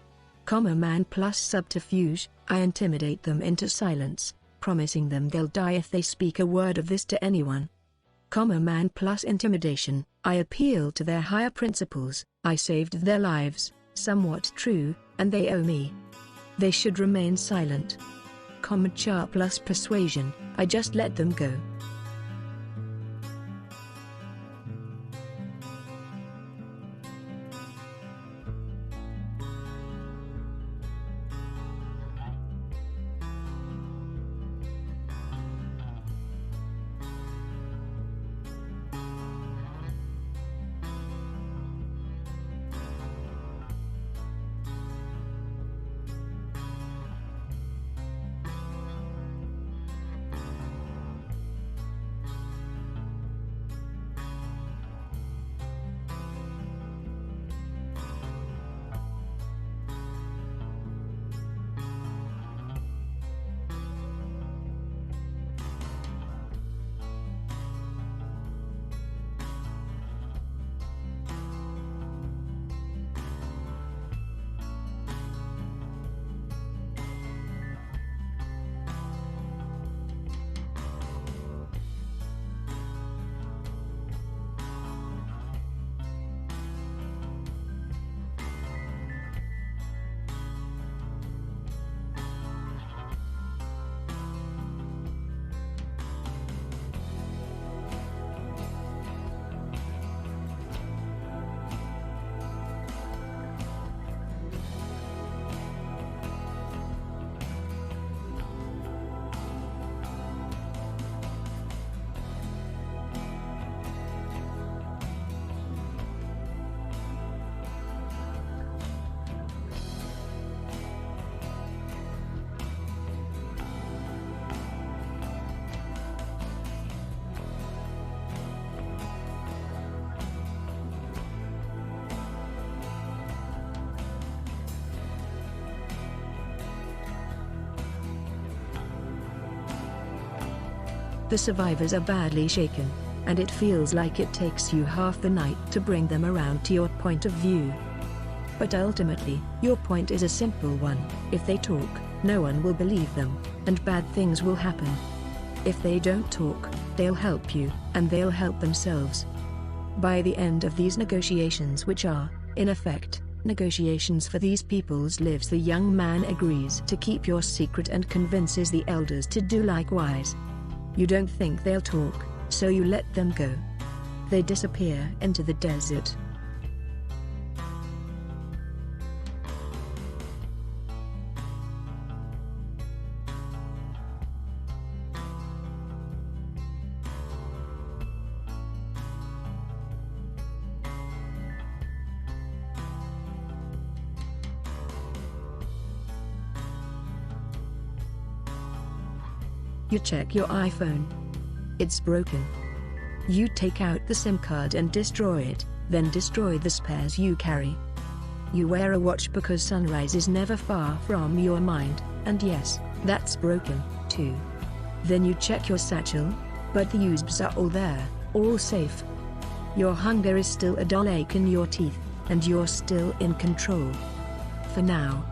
Comma man plus subterfuge, I intimidate them into silence, promising them they'll die if they speak a word of this to anyone. Comma man plus intimidation, I appeal to their higher principles, I saved their lives, somewhat true, and they owe me. They should remain silent. Comma char plus persuasion, I just let them go. The survivors are badly shaken, and it feels like it takes you half the night to bring them around to your point of view. But ultimately, your point is a simple one: if they talk, no one will believe them, and bad things will happen. If they don't talk, they'll help you, and they'll help themselves. By the end of these negotiations, which are, in effect, negotiations for these people's lives, the young man agrees to keep your secret and convinces the elders to do likewise. You don't think they'll talk, so you let them go. They disappear into the desert. You check your iPhone. It's broken. You take out the SIM card and destroy it, then destroy the spares you carry. You wear a watch because sunrise is never far from your mind, and yes, that's broken, too. Then you check your satchel, but the usbs are all there, all safe. Your hunger is still a dull ache in your teeth, and you're still in control. For now.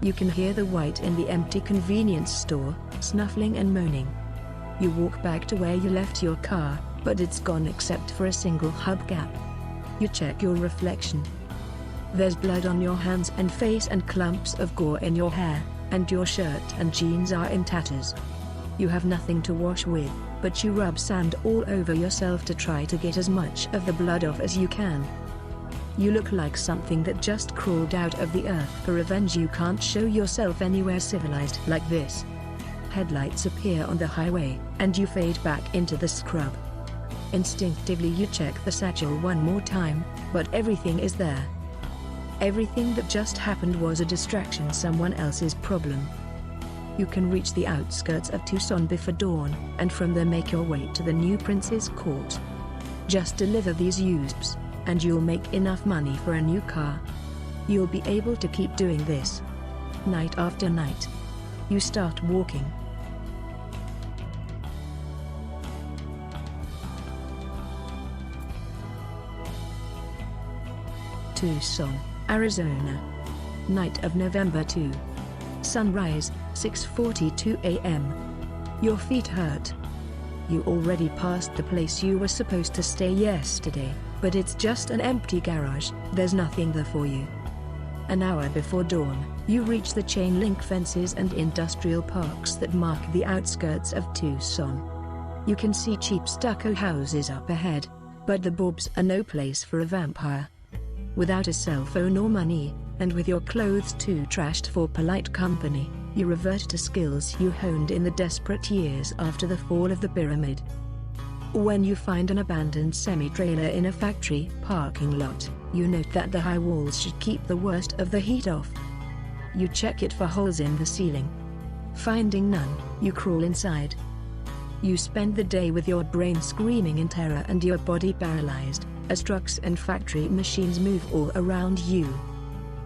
You can hear the white in the empty convenience store, snuffling and moaning. You walk back to where you left your car, but it's gone except for a single hubcap. You check your reflection. There's blood on your hands and face and clumps of gore in your hair, and your shirt and jeans are in tatters. You have nothing to wash with, but you rub sand all over yourself to try to get as much of the blood off as you can. You look like something that just crawled out of the earth for revenge. You can't show yourself anywhere civilized like this. Headlights appear on the highway, and you fade back into the scrub. Instinctively you check the satchel one more time, but everything is there. Everything that just happened was a distraction, someone else's problem. You can reach the outskirts of Tucson before dawn, and from there make your way to the new Prince's Court. Just deliver these usbs, and you'll make enough money for a new car. You'll be able to keep doing this. Night after night. You start walking. Tucson, Arizona. Night of November 2. Sunrise, 6:42 a.m. Your feet hurt. You already passed the place you were supposed to stay yesterday, but it's just an empty garage, there's nothing there for you. An hour before dawn, you reach the chain link fences and industrial parks that mark the outskirts of Tucson. You can see cheap stucco houses up ahead, but the Bobs are no place for a vampire. Without a cell phone or money, and with your clothes too trashed for polite company, you revert to skills you honed in the desperate years after the fall of the pyramid. When you find an abandoned semi-trailer in a factory parking lot, you note that the high walls should keep the worst of the heat off. You check it for holes in the ceiling. Finding none, you crawl inside. You spend the day with your brain screaming in terror and your body paralyzed, as trucks and factory machines move all around you.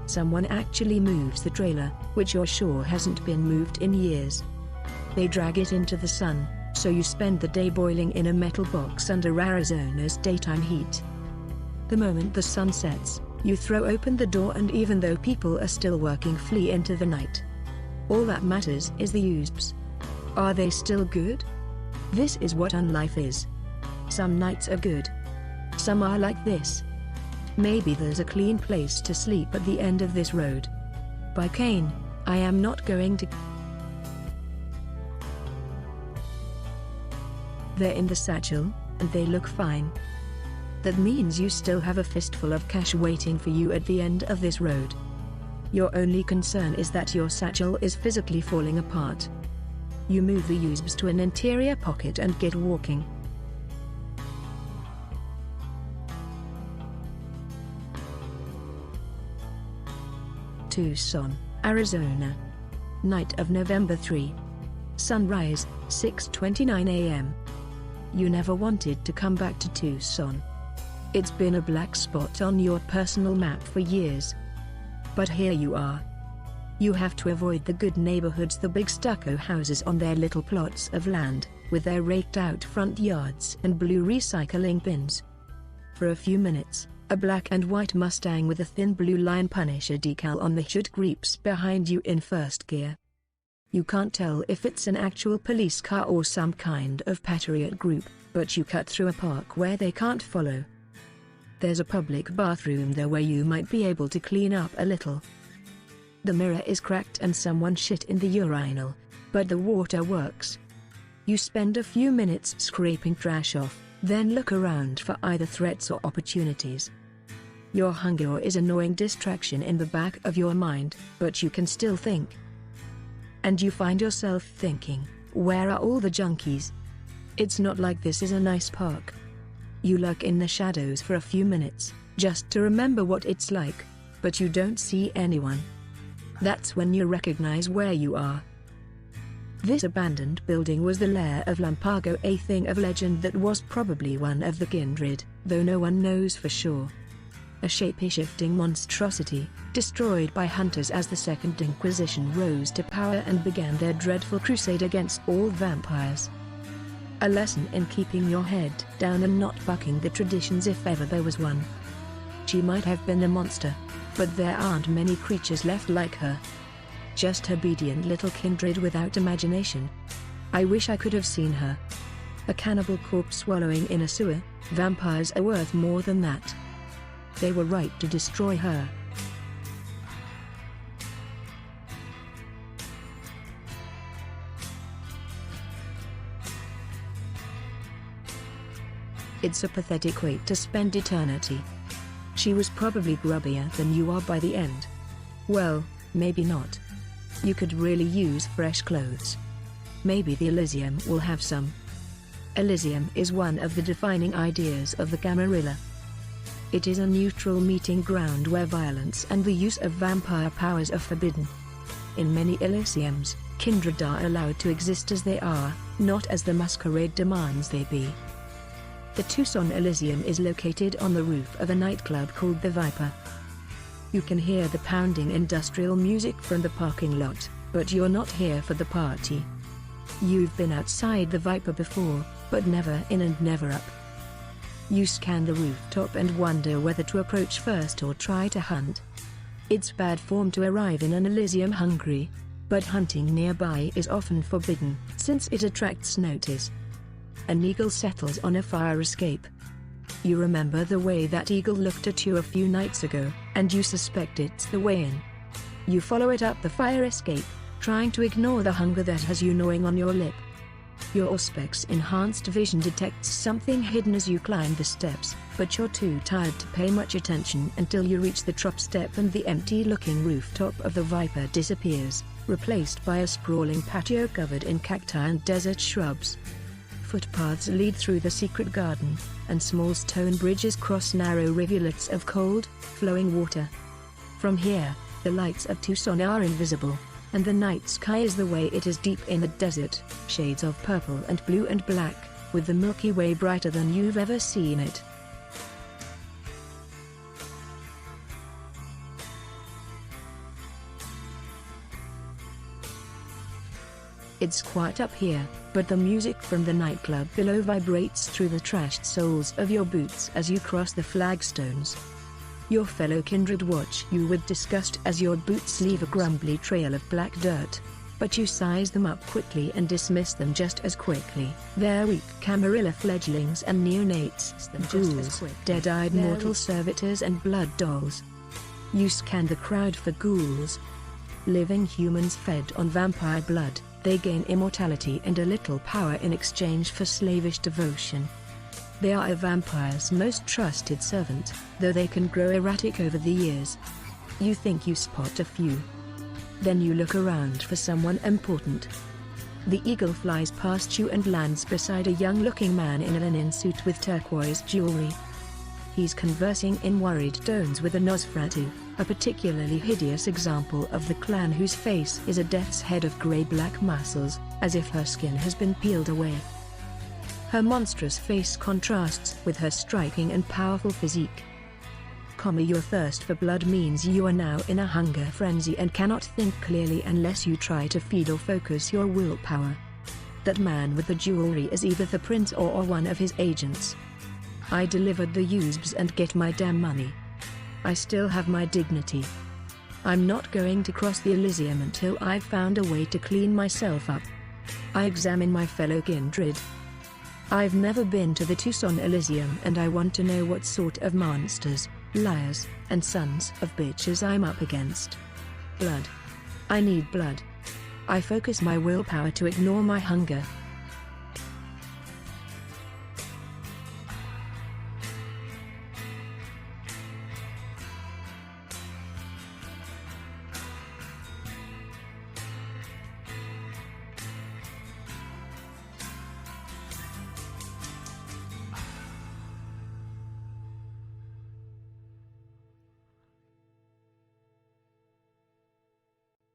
Someone actually moves the trailer, which you're sure hasn't been moved in years. They drag it into the sun, so you spend the day boiling in a metal box under Arizona's daytime heat. The moment the sun sets, you throw open the door, and even though people are still working, flee into the night. All that matters is the usbs. Are they still good? This is what unlife is. Some nights are good. Some are like this. Maybe there's a clean place to sleep at the end of this road. By Kane, I am not going to. They're in the satchel, and they look fine. That means you still have a fistful of cash waiting for you at the end of this road. Your only concern is that your satchel is physically falling apart. You move the usbs to an interior pocket and get walking. Tucson, Arizona. Night of November 3. Sunrise, 6:29 a.m. You never wanted to come back to Tucson. It's been a black spot on your personal map for years. But here you are. You have to avoid the good neighborhoods, the big stucco houses on their little plots of land, with their raked-out front yards and blue recycling bins. For a few minutes, a black and white Mustang with a thin blue line Punisher decal on the hood creeps behind you in first gear. You can't tell if it's an actual police car or some kind of patriot group, but you cut through a park where they can't follow. There's a public bathroom there where you might be able to clean up a little. The mirror is cracked and someone shit in the urinal, but the water works. You spend a few minutes scraping trash off, then look around for either threats or opportunities. Your hunger is an annoying distraction in the back of your mind, but you can still think. And you find yourself thinking, where are all the junkies? It's not like this is a nice park. You lurk in the shadows for a few minutes, just to remember what it's like, but you don't see anyone. That's when you recognize where you are. This abandoned building was the lair of Lampago, a thing of legend that was probably one of the kindred, though no one knows for sure. A shape-shifting monstrosity, destroyed by hunters as the Second Inquisition rose to power and began their dreadful crusade against all vampires. A lesson in keeping your head down and not bucking the traditions if ever there was one. She might have been a monster, but there aren't many creatures left like her. Just obedient little kindred without imagination. I wish I could have seen her. A cannibal corpse swallowing in a sewer. Vampires are worth more than that. They were right to destroy her. It's a pathetic way to spend eternity. She was probably grubbier than you are by the end. Well, maybe not. You could really use fresh clothes. Maybe the Elysium will have some. Elysium is one of the defining ideas of the Camarilla. It is a neutral meeting ground where violence and the use of vampire powers are forbidden. In many Elysiums, kindred are allowed to exist as they are, not as the Masquerade demands they be. The Tucson Elysium is located on the roof of a nightclub called the Viper. You can hear the pounding industrial music from the parking lot, but you're not here for the party. You've been outside the Viper before, but never in and never up. You scan the rooftop and wonder whether to approach first or try to hunt. It's bad form to arrive in an Elysium hungry, but hunting nearby is often forbidden, since it attracts notice. An eagle settles on a fire escape. You remember the way that eagle looked at you a few nights ago, and you suspect it's the way in. You follow it up the fire escape, trying to ignore the hunger that has you gnawing on your lip. Your Auspex enhanced vision detects something hidden as you climb the steps, but you're too tired to pay much attention until you reach the top step and the empty-looking rooftop of the Viper disappears, replaced by a sprawling patio covered in cacti and desert shrubs. Footpaths lead through the secret garden, and small stone bridges cross narrow rivulets of cold, flowing water. From here, the lights of Tucson are invisible, and the night sky is the way it is deep in the desert, shades of purple and blue and black, with the Milky Way brighter than you've ever seen it. It's quiet up here, but the music from the nightclub below vibrates through the trashed soles of your boots as you cross the flagstones. Your fellow kindred watch you with disgust as your boots leave a grumbly trail of black dirt. But you size them up quickly and dismiss them just as quickly. They're weak Camarilla fledglings and neonates, ghouls, dead-eyed mortal servitors and blood dolls. You scan the crowd for ghouls. Living humans fed on vampire blood, they gain immortality and a little power in exchange for slavish devotion. They are a vampire's most trusted servant, though they can grow erratic over the years. You think you spot a few. Then you look around for someone important. The eagle flies past you and lands beside a young-looking man in a linen suit with turquoise jewelry. He's conversing in worried tones with a Nosferatu, a particularly hideous example of the clan whose face is a death's head of grey-black muscles, as if her skin has been peeled away. Her monstrous face contrasts with her striking and powerful physique. Your thirst for blood means you are now in a hunger frenzy and cannot think clearly unless you try to feed or focus your willpower. That man with the jewelry is either the prince or one of his agents. I delivered the usbs and get my damn money. I still have my dignity. I'm not going to cross the Elysium until I've found a way to clean myself up. I examine my fellow kindred. I've never been to the Tucson Elysium and I want to know what sort of monsters, liars, and sons of bitches I'm up against. Blood. I need blood. I focus my willpower to ignore my hunger.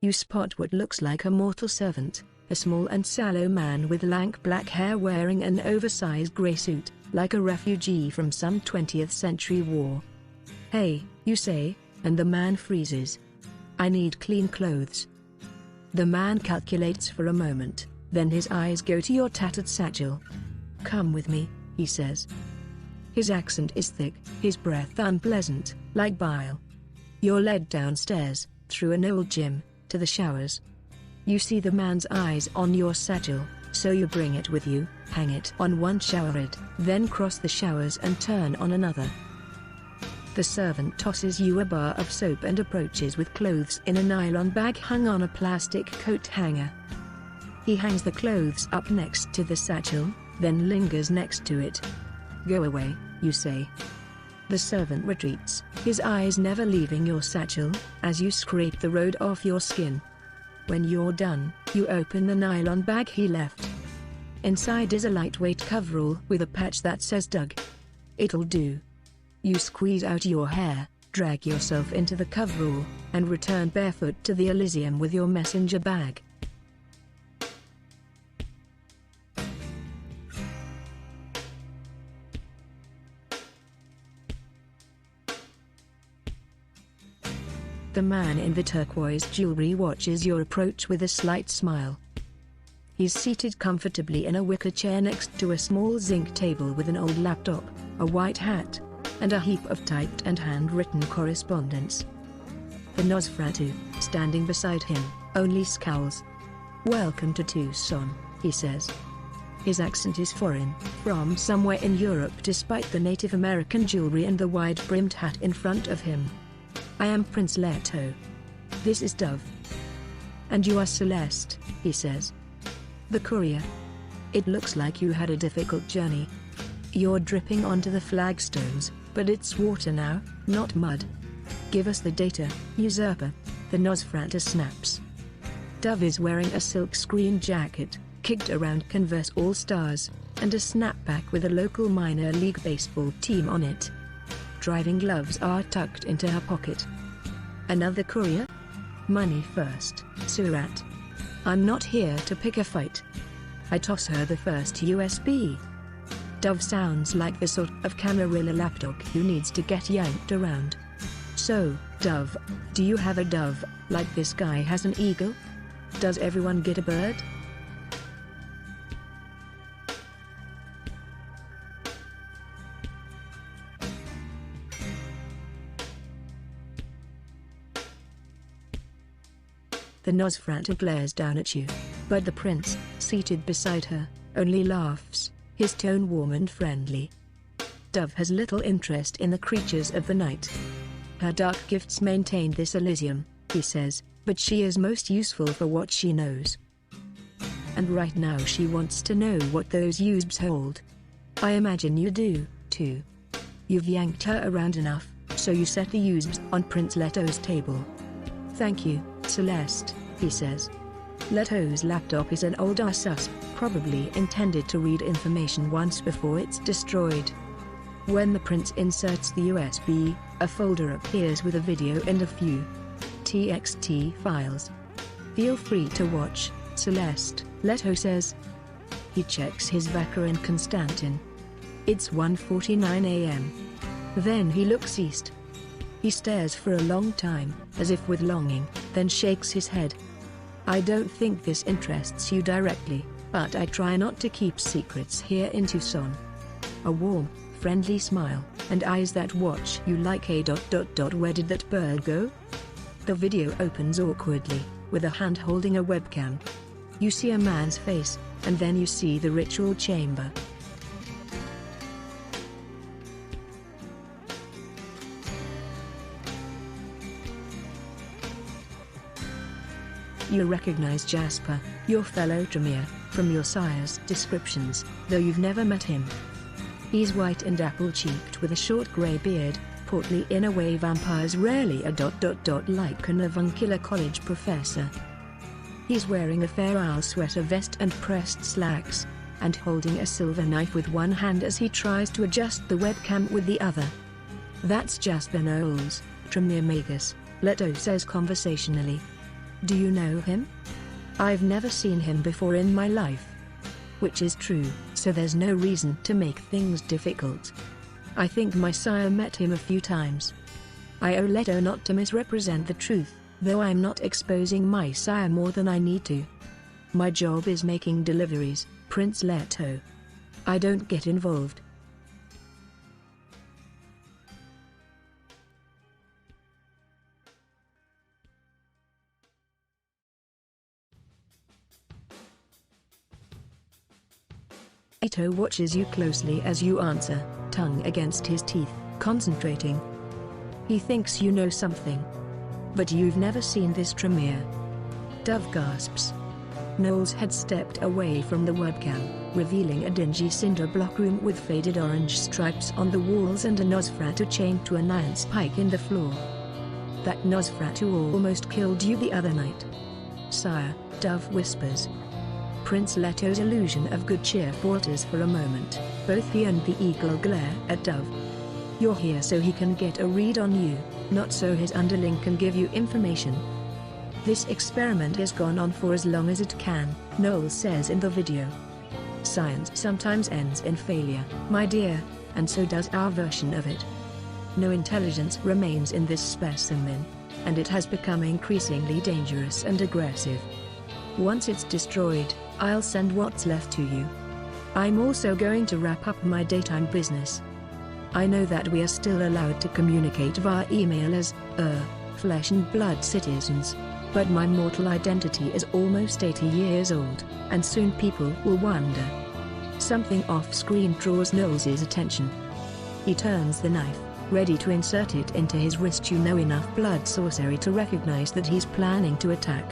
You spot what looks like a mortal servant, a small and sallow man with lank black hair wearing an oversized grey suit, like a refugee from some 20th century war. "Hey," you say, and the man freezes. "I need clean clothes." The man calculates for a moment, then his eyes go to your tattered satchel. "Come with me," he says. His accent is thick, his breath unpleasant, like bile. You're led downstairs, through an old gym, to the showers. You see the man's eyes on your satchel, so you bring it with you, hang it on one shower head, then cross the showers and turn on another. The servant tosses you a bar of soap and approaches with clothes in a nylon bag hung on a plastic coat hanger. He hangs the clothes up next to the satchel, then lingers next to it. "Go away," you say. The servant retreats, his eyes never leaving your satchel, as you scrape the road off your skin. When you're done, you open the nylon bag he left. Inside is a lightweight coverall with a patch that says Doug. "It'll do." You squeeze out your hair, drag yourself into the coverall, and return barefoot to the Elysium with your messenger bag. The man in the turquoise jewelry watches your approach with a slight smile. He's seated comfortably in a wicker chair next to a small zinc table with an old laptop, a white hat, and a heap of typed and handwritten correspondence. The Nosferatu, standing beside him, only scowls. "Welcome to Tucson," he says. His accent is foreign, from somewhere in Europe despite the Native American jewelry and the wide-brimmed hat in front of him. "I am Prince Leto. This is Dove. And you are Celeste," he says. "The courier. It looks like you had a difficult journey. You're dripping onto the flagstones, but it's water now, not mud. Give us the data, usurper," the Nosferatu snaps. Dove is wearing a silk-screen jacket, kicked around Converse All-Stars, and a snapback with a local minor league baseball team on it. Driving gloves are tucked into her pocket. "Another courier? Money first, Surat. I'm not here to pick a fight." I toss her the first USB. Dove sounds like the sort of Camarilla lapdog who needs to get yanked around. "So, Dove, do you have a dove, like this guy has an eagle? Does everyone get a bird?" The Nosferatu glares down at you, but the prince, seated beside her, only laughs, his tone warm and friendly. Dove has little interest in the creatures of the night. "Her dark gifts maintain this Elysium," he says, "but she is most useful for what she knows. And right now she wants to know what those USB hold. I imagine you do, too. You've yanked her around enough, so you set the USB on Prince Leto's table. "Thank you, Celeste," he says. Leto's laptop is an old Asus, probably intended to read information once before it's destroyed. When the prince inserts the USB, a folder appears with a video and a few TXT files. "Feel free to watch, Celeste," Leto says. He checks his Vaca in Constantin. It's 1:49 a.m. Then he looks east. He stares for a long time, as if with longing, then shakes his head. "I don't think this interests you directly, but I try not to keep secrets here in Tucson." A warm, friendly smile, and eyes that watch you like a ... Where did that bird go? The video opens awkwardly, with a hand holding a webcam. You see a man's face, and then you see the ritual chamber. You recognize Jasper, your fellow Tremere, from your sire's descriptions, though you've never met him. He's white and apple-cheeked with a short grey beard, portly in a way vampires rarely are ... like an avuncular college professor. He's wearing a fair owl sweater vest and pressed slacks, and holding a silver knife with one hand as he tries to adjust the webcam with the other. "That's Jasper Knowles, Tremere Magus," Leto says conversationally. Do you know him? I've never seen him before in my life. Which is true, so there's no reason to make things difficult. I think my sire met him a few times. I owe Leto not to misrepresent the truth, though I'm not exposing my sire more than I need to. My job is making deliveries, Prince Leto. I don't get involved. Leto watches you closely as you answer, tongue against his teeth, concentrating. He thinks you know something. But you've never seen this Tremere. Dove gasps. Knowles had stepped away from the webcam, revealing a dingy cinder block room with faded orange stripes on the walls and a Nosferatu chained to an iron spike in the floor. That Nosferatu almost killed you the other night. Sire, Dove whispers. Prince Leto's illusion of good cheer falters for a moment. Both he and the eagle glare at Dove. You're here so he can get a read on you, not so his underling can give you information. This experiment has gone on for as long as it can, Knowles says in the video. Science sometimes ends in failure, my dear, and so does our version of it. No intelligence remains in this specimen, and it has become increasingly dangerous and aggressive. Once it's destroyed, I'll send what's left to you. I'm also going to wrap up my daytime business. I know that we are still allowed to communicate via email as, flesh and blood citizens, but my mortal identity is almost 80 years old, and soon people will wonder. Something off-screen draws Knowles' attention. He turns the knife, ready to insert it into his wrist. You know enough blood sorcery to recognize that he's planning to attack.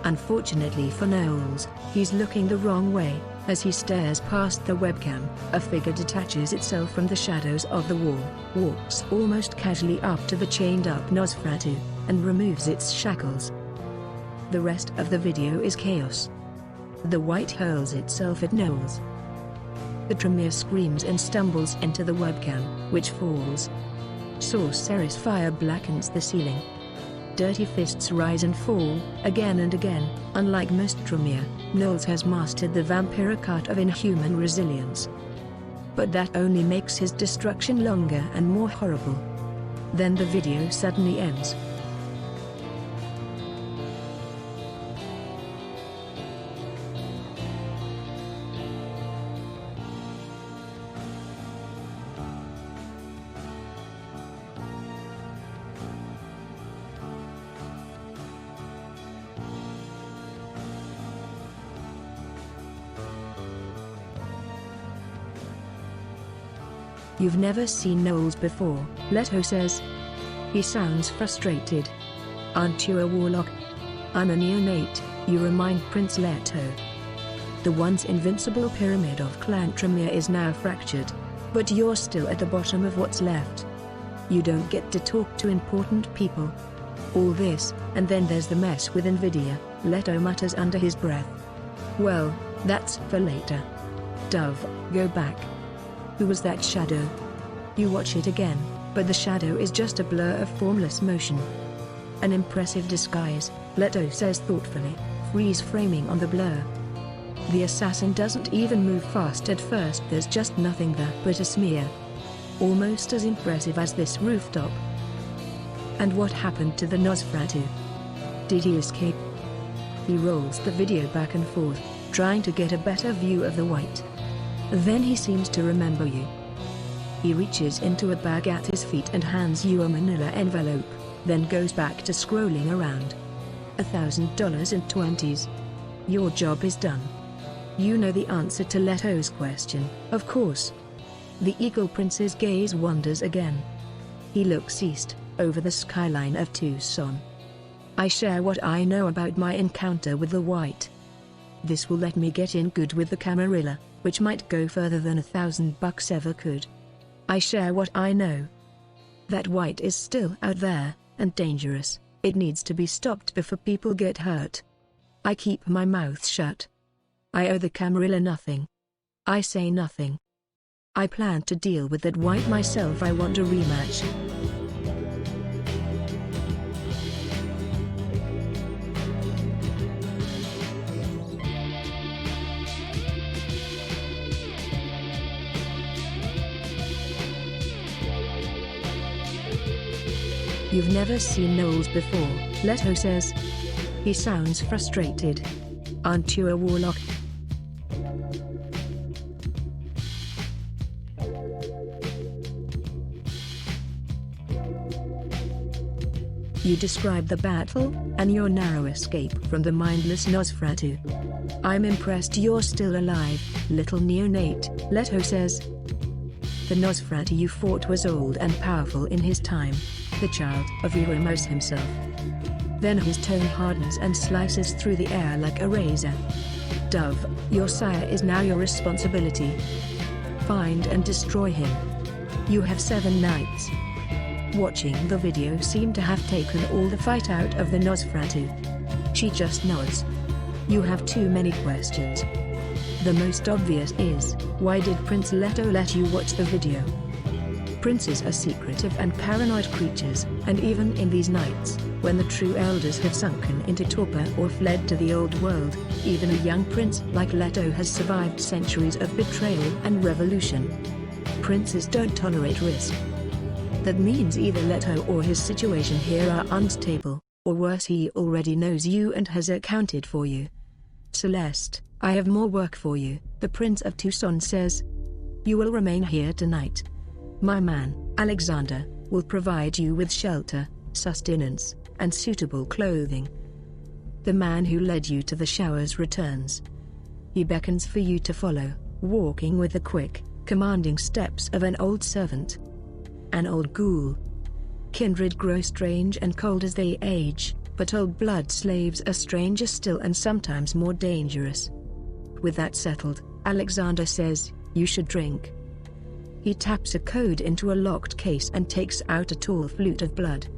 Unfortunately for Knowles, he's looking the wrong way. As he stares past the webcam, a figure detaches itself from the shadows of the wall, walks almost casually up to the chained-up Nosferatu, and removes its shackles. The rest of the video is chaos. The white hurls itself at Knowles. The Tremere screams and stumbles into the webcam, which falls. Sorcerous fire blackens the ceiling. Dirty fists rise and fall, again and again. Unlike most Tremere, Knowles has mastered the vampiric art of inhuman resilience. But that only makes his destruction longer and more horrible. Then the video suddenly ends. You've never seen Knowles before, Leto says. He sounds frustrated. Aren't you a warlock? I'm a neonate, you remind Prince Leto. The once invincible pyramid of Clan Tremere is now fractured. But you're still at the bottom of what's left. You don't get to talk to important people. All this, and then there's the mess with Nvidia, Leto mutters under his breath. Well, that's for later. Dove, go back. Who was that shadow? You watch it again, but the shadow is just a blur of formless motion. An impressive disguise, Leto says thoughtfully, freeze framing on the blur. The assassin doesn't even move fast at first. There's just nothing there but a smear. Almost as impressive as this rooftop. And what happened to the Nosferatu? Did he escape? He rolls the video back and forth, trying to get a better view of the white. Then he seems to remember you. He reaches into a bag at his feet and hands you a manila envelope, then goes back to scrolling around. $1,000 in 20s. Your job is done. You know the answer to Leto's question, of course. The Eagle Prince's gaze wanders again. He looks east, over the skyline of Tucson. I share what I know about my encounter with the White. This will let me get in good with the Camarilla, which might go further than $1,000 ever could. I share what I know. That White is still out there, and dangerous. It needs to be stopped before people get hurt. I keep my mouth shut. I owe the Camarilla nothing. I say nothing. I plan to deal with that White myself. I want a rematch. You've never seen Knowles before, Leto says. He sounds frustrated. Aren't you a warlock? You describe the battle, and your narrow escape from the mindless Nosferatu. I'm impressed you're still alive, little neonate, Leto says. The Nosferatu you fought was old and powerful in his time, the child of Uramos himself. Then his tone hardens and slices through the air like a razor. Dove, your sire is now your responsibility. Find and destroy him. You have 7 nights. Watching the video seemed to have taken all the fight out of the Nosferatu. She just nods. You have too many questions. The most obvious is, why did Prince Leto let you watch the video? Princes are secretive and paranoid creatures, and even in these nights, when the true elders have sunken into torpor or fled to the old world, even a young prince like Leto has survived centuries of betrayal and revolution. Princes don't tolerate risk. That means either Leto or his situation here are unstable, or worse, he already knows you and has accounted for you. Celeste, I have more work for you, the Prince of Tucson says. You will remain here tonight. My man, Alexander, will provide you with shelter, sustenance, and suitable clothing. The man who led you to the showers returns. He beckons for you to follow, walking with the quick, commanding steps of an old servant. An old ghoul. Kindred grow strange and cold as they age, but old blood slaves are stranger still and sometimes more dangerous. With that settled, Alexander says, you should drink. He taps a code into a locked case and takes out a tall flute of blood.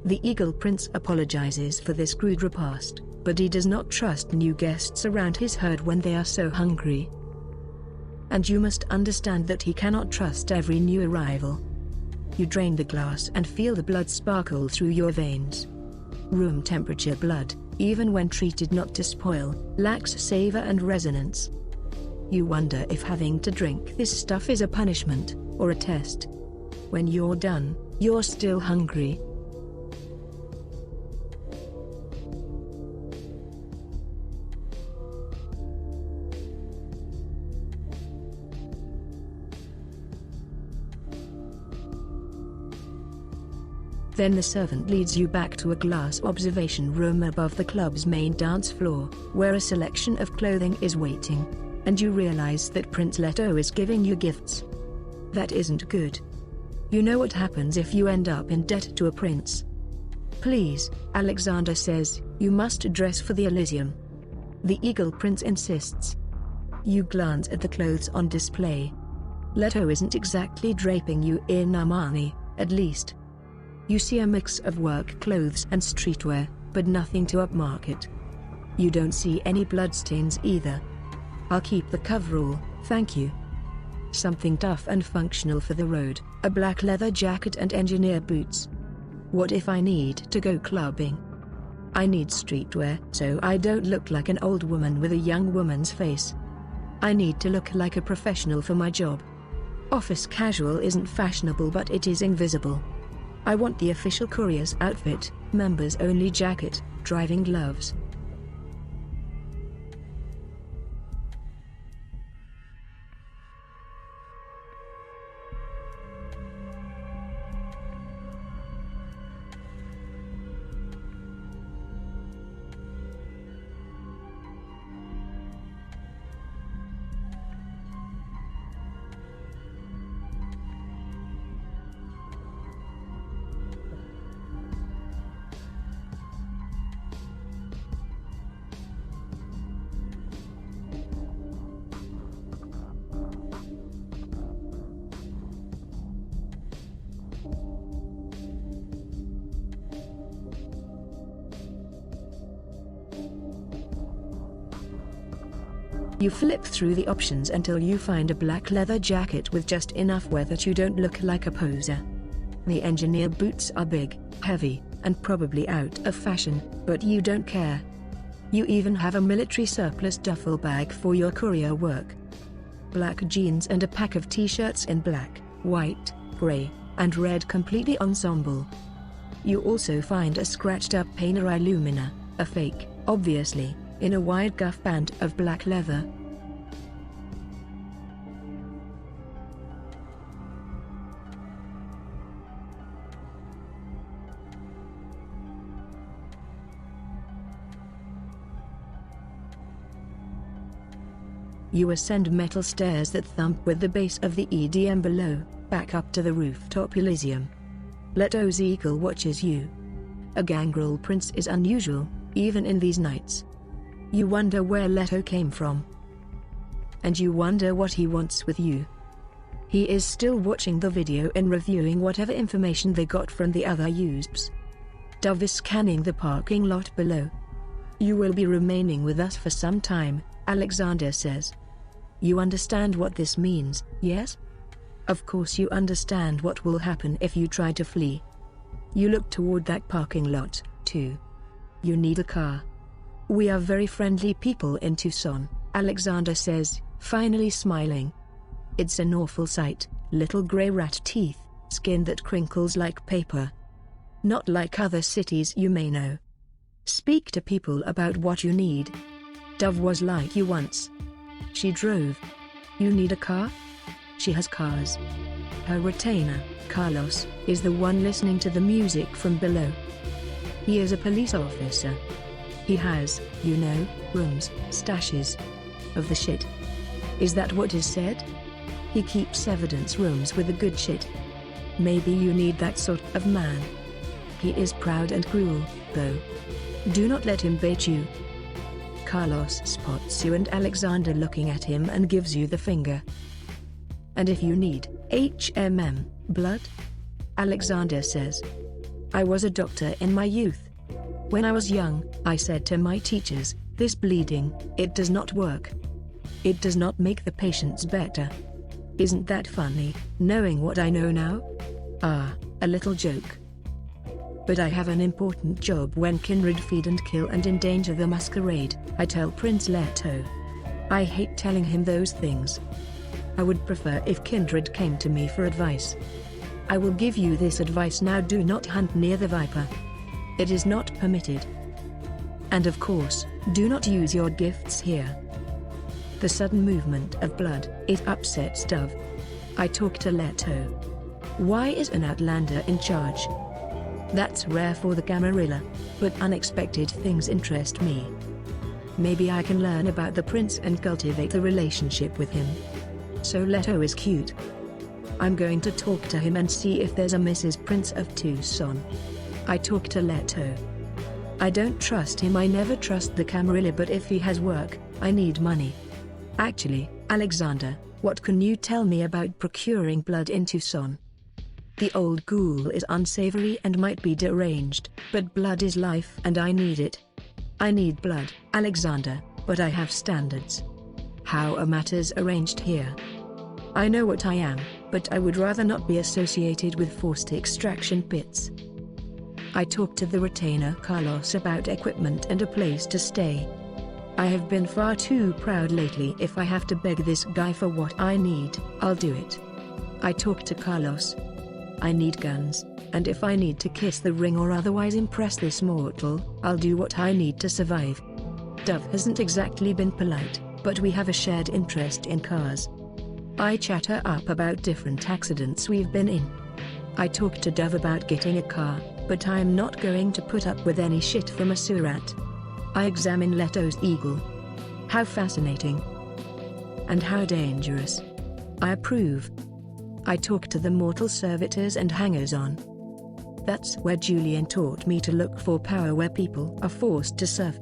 The Eagle Prince apologizes for this crude repast, but he does not trust new guests around his herd when they are so hungry. And you must understand that he cannot trust every new arrival. You drain the glass and feel the blood sparkle through your veins. Room temperature blood, even when treated not to spoil, lacks savor and resonance. You wonder if having to drink this stuff is a punishment, or a test. When you're done, you're still hungry. Then the servant leads you back to a glass observation room above the club's main dance floor, where a selection of clothing is waiting, and you realize that Prince Leto is giving you gifts. That isn't good. You know what happens if you end up in debt to a prince. Please, Alexander says, you must dress for the Elysium. The Eagle Prince insists. You glance at the clothes on display. Leto isn't exactly draping you in Armani, at least. You see a mix of work clothes and streetwear, but nothing to upmarket. You don't see any bloodstains either. I'll keep the coverall, thank you. Something tough and functional for the road, a black leather jacket and engineer boots. What if I need to go clubbing? I need streetwear so I don't look like an old woman with a young woman's face. I need to look like a professional for my job. Office casual isn't fashionable, but it is invisible. I want the official courier's outfit, members only jacket, driving gloves. You flip through the options until you find a black leather jacket with just enough wear that you don't look like a poser. The engineer boots are big, heavy, and probably out of fashion, but you don't care. You even have a military surplus duffel bag for your courier work. Black jeans and a pack of t-shirts in black, white, grey, and red completely ensemble. You also find a scratched-up Painter Illumina, a fake, obviously, in a wide cuff band of black leather. You ascend metal stairs that thump with the base of the EDM below, back up to the rooftop Elysium. Leto's eagle watches you. A gangrel prince is unusual, even in these nights. You wonder where Leto came from. And you wonder what he wants with you. He is still watching the video and reviewing whatever information they got from the other users. Dove is scanning the parking lot below. You will be remaining with us for some time, Alexander says. You understand what this means, yes? Of course you understand what will happen if you try to flee. You look toward that parking lot, too. You need a car. We are very friendly people in Tucson, Alexander says, finally smiling. It's an awful sight, little gray rat teeth, skin that crinkles like paper. Not like other cities you may know. Speak to people about what you need. Dove was like you once. She drove. You need a car? She has cars. Her retainer, Carlos, is the one listening to the music from below. He is a police officer. He has, you know, rooms, stashes of the shit. Is that what is said? He keeps evidence rooms with the good shit. Maybe you need that sort of man. He is proud and cruel, though. Do not let him bait you. Carlos spots you and Alexander looking at him and gives you the finger. And if you need blood? Alexander says. I was a doctor in my youth. When I was young, I said to my teachers, this bleeding, it does not work. It does not make the patients better. Isn't that funny, knowing what I know now? Ah, a little joke. But I have an important job when Kindred feed and kill and endanger the Masquerade, I tell Prince Leto. I hate telling him those things. I would prefer if Kindred came to me for advice. I will give you this advice now: do not hunt near the Viper. It is not permitted. And of course, do not use your gifts here. The sudden movement of blood, it upsets Dove. I talk to Leto. Why is an Outlander in charge? That's rare for the Camarilla, but unexpected things interest me. Maybe I can learn about the prince and cultivate a relationship with him. So Leto is cute. I'm going to talk to him and see if there's a Mrs. Prince of Tucson. I talk to Leto. I don't trust him. I never trust the Camarilla, but if he has work, I need money. Actually, Alexander, what can you tell me about procuring blood in Tucson? The old ghoul is unsavory and might be deranged, but blood is life and I need it. I need blood, Alexander, but I have standards. How are matters arranged here? I know what I am, but I would rather not be associated with forced extraction pits. I talked to the retainer Carlos about equipment and a place to stay. I have been far too proud lately. If I have to beg this guy for what I need, I'll do it. I talked to Carlos. I need guns, and if I need to kiss the ring or otherwise impress this mortal, I'll do what I need to survive. Dove hasn't exactly been polite, but we have a shared interest in cars. I chat her up about different accidents we've been in. I talk to Dove about getting a car, but I'm not going to put up with any shit from a surat. I examine Leto's eagle. How fascinating. And how dangerous. I approve. I talk to the mortal servitors and hangers-on. That's where Julian taught me to look for power, where people are forced to serve.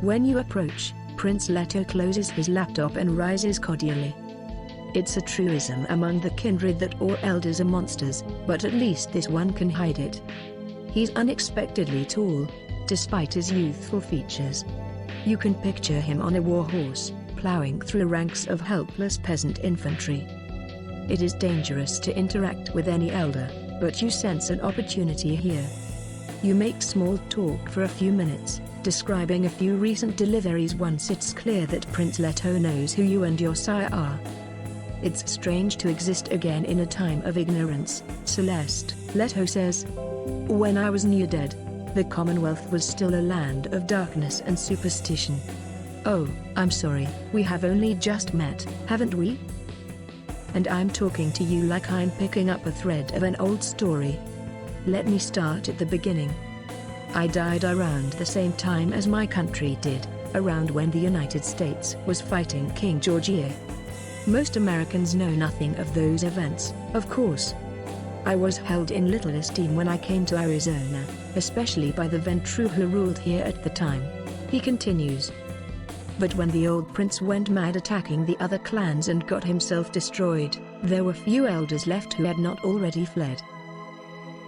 When you approach, Prince Leto closes his laptop and rises cordially. It's a truism among the kindred that all elders are monsters, but at least this one can hide it. He's unexpectedly tall, despite his youthful features. You can picture him on a war horse, plowing through ranks of helpless peasant infantry. It is dangerous to interact with any elder, but you sense an opportunity here. You make small talk for a few minutes, describing a few recent deliveries once it's clear that Prince Leto knows who you and your sire are. It's strange to exist again in a time of ignorance, Celeste, Leto says. When I was near dead, the Commonwealth was still a land of darkness and superstition. Oh, I'm sorry, we have only just met, haven't we? And I'm talking to you like I'm picking up a thread of an old story. Let me start at the beginning. I died around the same time as my country did, around when the United States was fighting King George. Most Americans know nothing of those events, of course. I was held in little esteem when I came to Arizona, especially by the Ventru who ruled here at the time. He continues. But when the old prince went mad attacking the other clans and got himself destroyed, there were few elders left who had not already fled.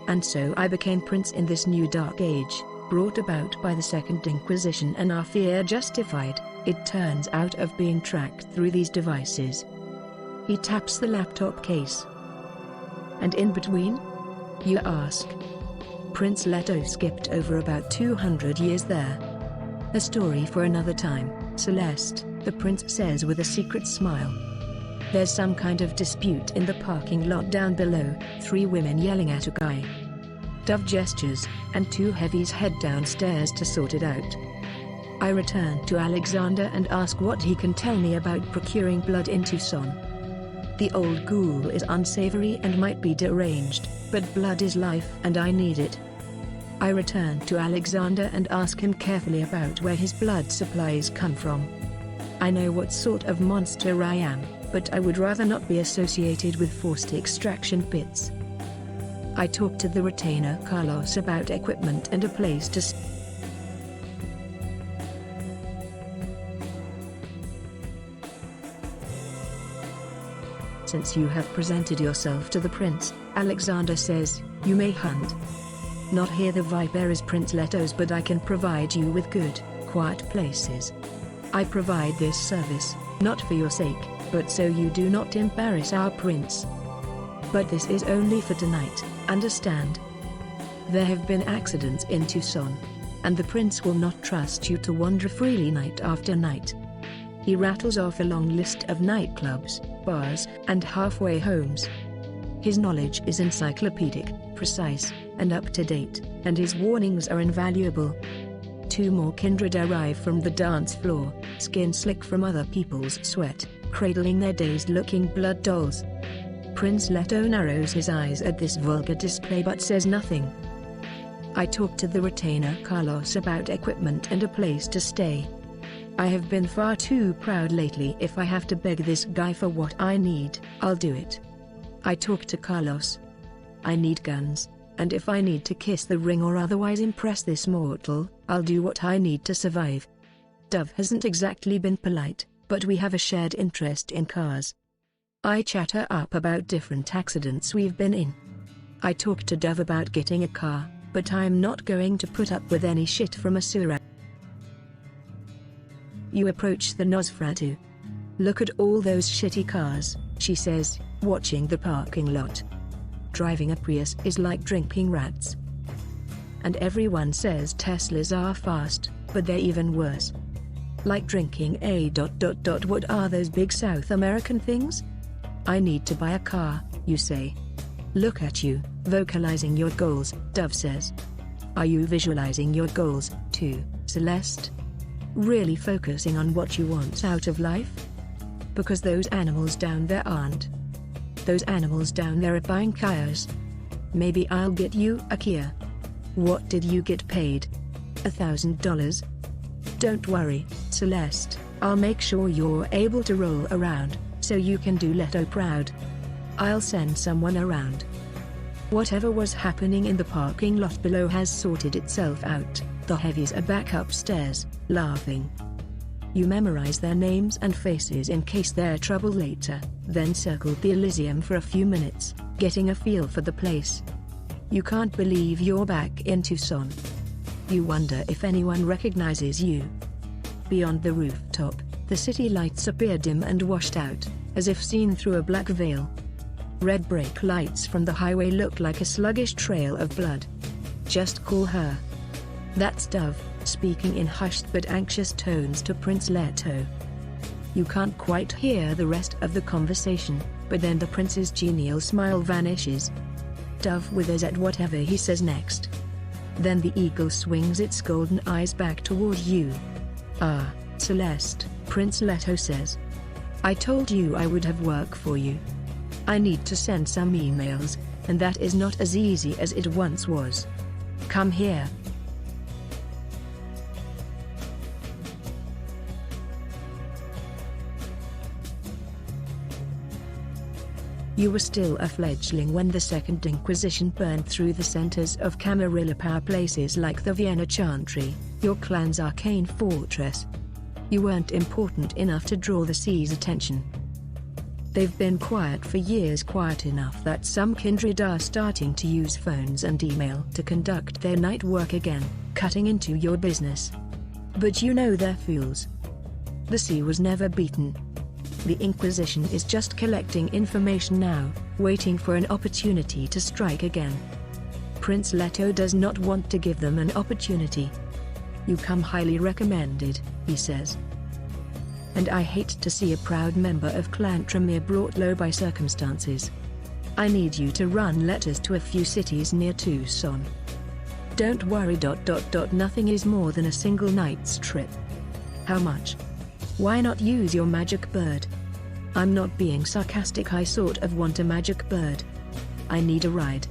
And so I became prince in this new dark age, brought about by the Second Inquisition and our fear justified, it turns out, of being tracked through these devices. He taps the laptop case. And in between? You ask. Prince Leto skipped over about 200 years there. A story for another time, Celeste, the prince says with a secret smile. There's some kind of dispute in the parking lot down below, 3 women yelling at a guy. Dove gestures, and 2 heavies head downstairs to sort it out. I return to Alexander and ask what he can tell me about procuring blood in Tucson. The old ghoul is unsavory and might be deranged, but blood is life and I need it. I return to Alexander and ask him carefully about where his blood supplies come from. I know what sort of monster I am, but I would rather not be associated with forced extraction pits. I talk to the retainer Carlos about equipment and a place to stay. Since you have presented yourself to the prince, Alexander says, you may hunt. Not here the viper is Prince Leto's, but I can provide you with good, quiet places. I provide this service, not for your sake, but so you do not embarrass our prince. But this is only for tonight, understand? There have been accidents in Tucson, and the prince will not trust you to wander freely night after night. He rattles off a long list of nightclubs, bars, and halfway homes. His knowledge is encyclopedic, precise, and up to date, and his warnings are invaluable. 2 more kindred arrive from the dance floor, skin slick from other people's sweat, cradling their dazed-looking blood dolls. Prince Leto narrows his eyes at this vulgar display but says nothing. I talk to the retainer Carlos about equipment and a place to stay. I have been far too proud lately. If I have to beg this guy for what I need, I'll do it. I talk to Carlos. I need guns, and if I need to kiss the ring or otherwise impress this mortal, I'll do what I need to survive. Dove hasn't exactly been polite, but we have a shared interest in cars. I chat her up about different accidents we've been in. I talk to Dove about getting a car, but I'm not going to put up with any shit from a Sura. You approach the Nosferatu. Look at all those shitty cars, she says, watching the parking lot. Driving a Prius is like drinking rats. And everyone says Teslas are fast, but they're even worse. Like drinking a ... What are those big South American things? I need to buy a car, you say. Look at you, vocalizing your goals, Dove says. Are you visualizing your goals, too, Celeste? Really focusing on what you want out of life? Because those animals down there aren't. Those animals down there are buying Kias. Maybe I'll get you a Kia. What did you get paid? $1,000? Don't worry, Celeste, I'll make sure you're able to roll around, so you can do Leto proud. I'll send someone around. Whatever was happening in the parking lot below has sorted itself out. The heavies are back upstairs, laughing. You memorize their names and faces in case they're trouble later, then circle the Elysium for a few minutes, getting a feel for the place. You can't believe you're back in Tucson. You wonder if anyone recognizes you. Beyond the rooftop, the city lights appear dim and washed out, as if seen through a black veil. Red brake lights from the highway look like a sluggish trail of blood. Just call her. That's Dove, speaking in hushed but anxious tones to Prince Leto. You can't quite hear the rest of the conversation, but then the prince's genial smile vanishes. Dove withers at whatever he says next. Then the eagle swings its golden eyes back toward you. "Ah, Celeste," Prince Leto says. "I told you I would have work for you. I need to send some emails, and that is not as easy as it once was. Come here." You were still a fledgling when the Second Inquisition burned through the centers of Camarilla power places like the Vienna Chantry, your clan's arcane fortress. You weren't important enough to draw the sea's attention. They've been quiet for years, quiet enough that some kindred are starting to use phones and email to conduct their night work again, cutting into your business. But you know they're fools. The sea was never beaten. The Inquisition is just collecting information now, waiting for an opportunity to strike again. Prince Leto does not want to give them an opportunity. "You come highly recommended," he says. "And I hate to see a proud member of Clan Tremere brought low by circumstances. I need you to run letters to a few cities near Tucson. Don't worry. Nothing is more than a single night's trip." "How much?" "Why not use your magic bird?" "I'm not being sarcastic. I sort of want a magic bird. I need a ride."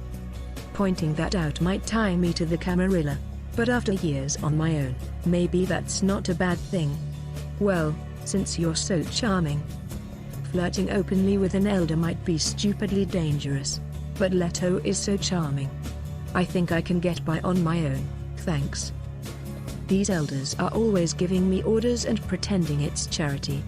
Pointing that out might tie me to the Camarilla, but after years on my own, maybe that's not a bad thing. "Well, since you're so charming." Flirting openly with an elder might be stupidly dangerous, but Leto is so charming. "I think I can get by on my own, thanks. These elders are always giving me orders and pretending it's charity."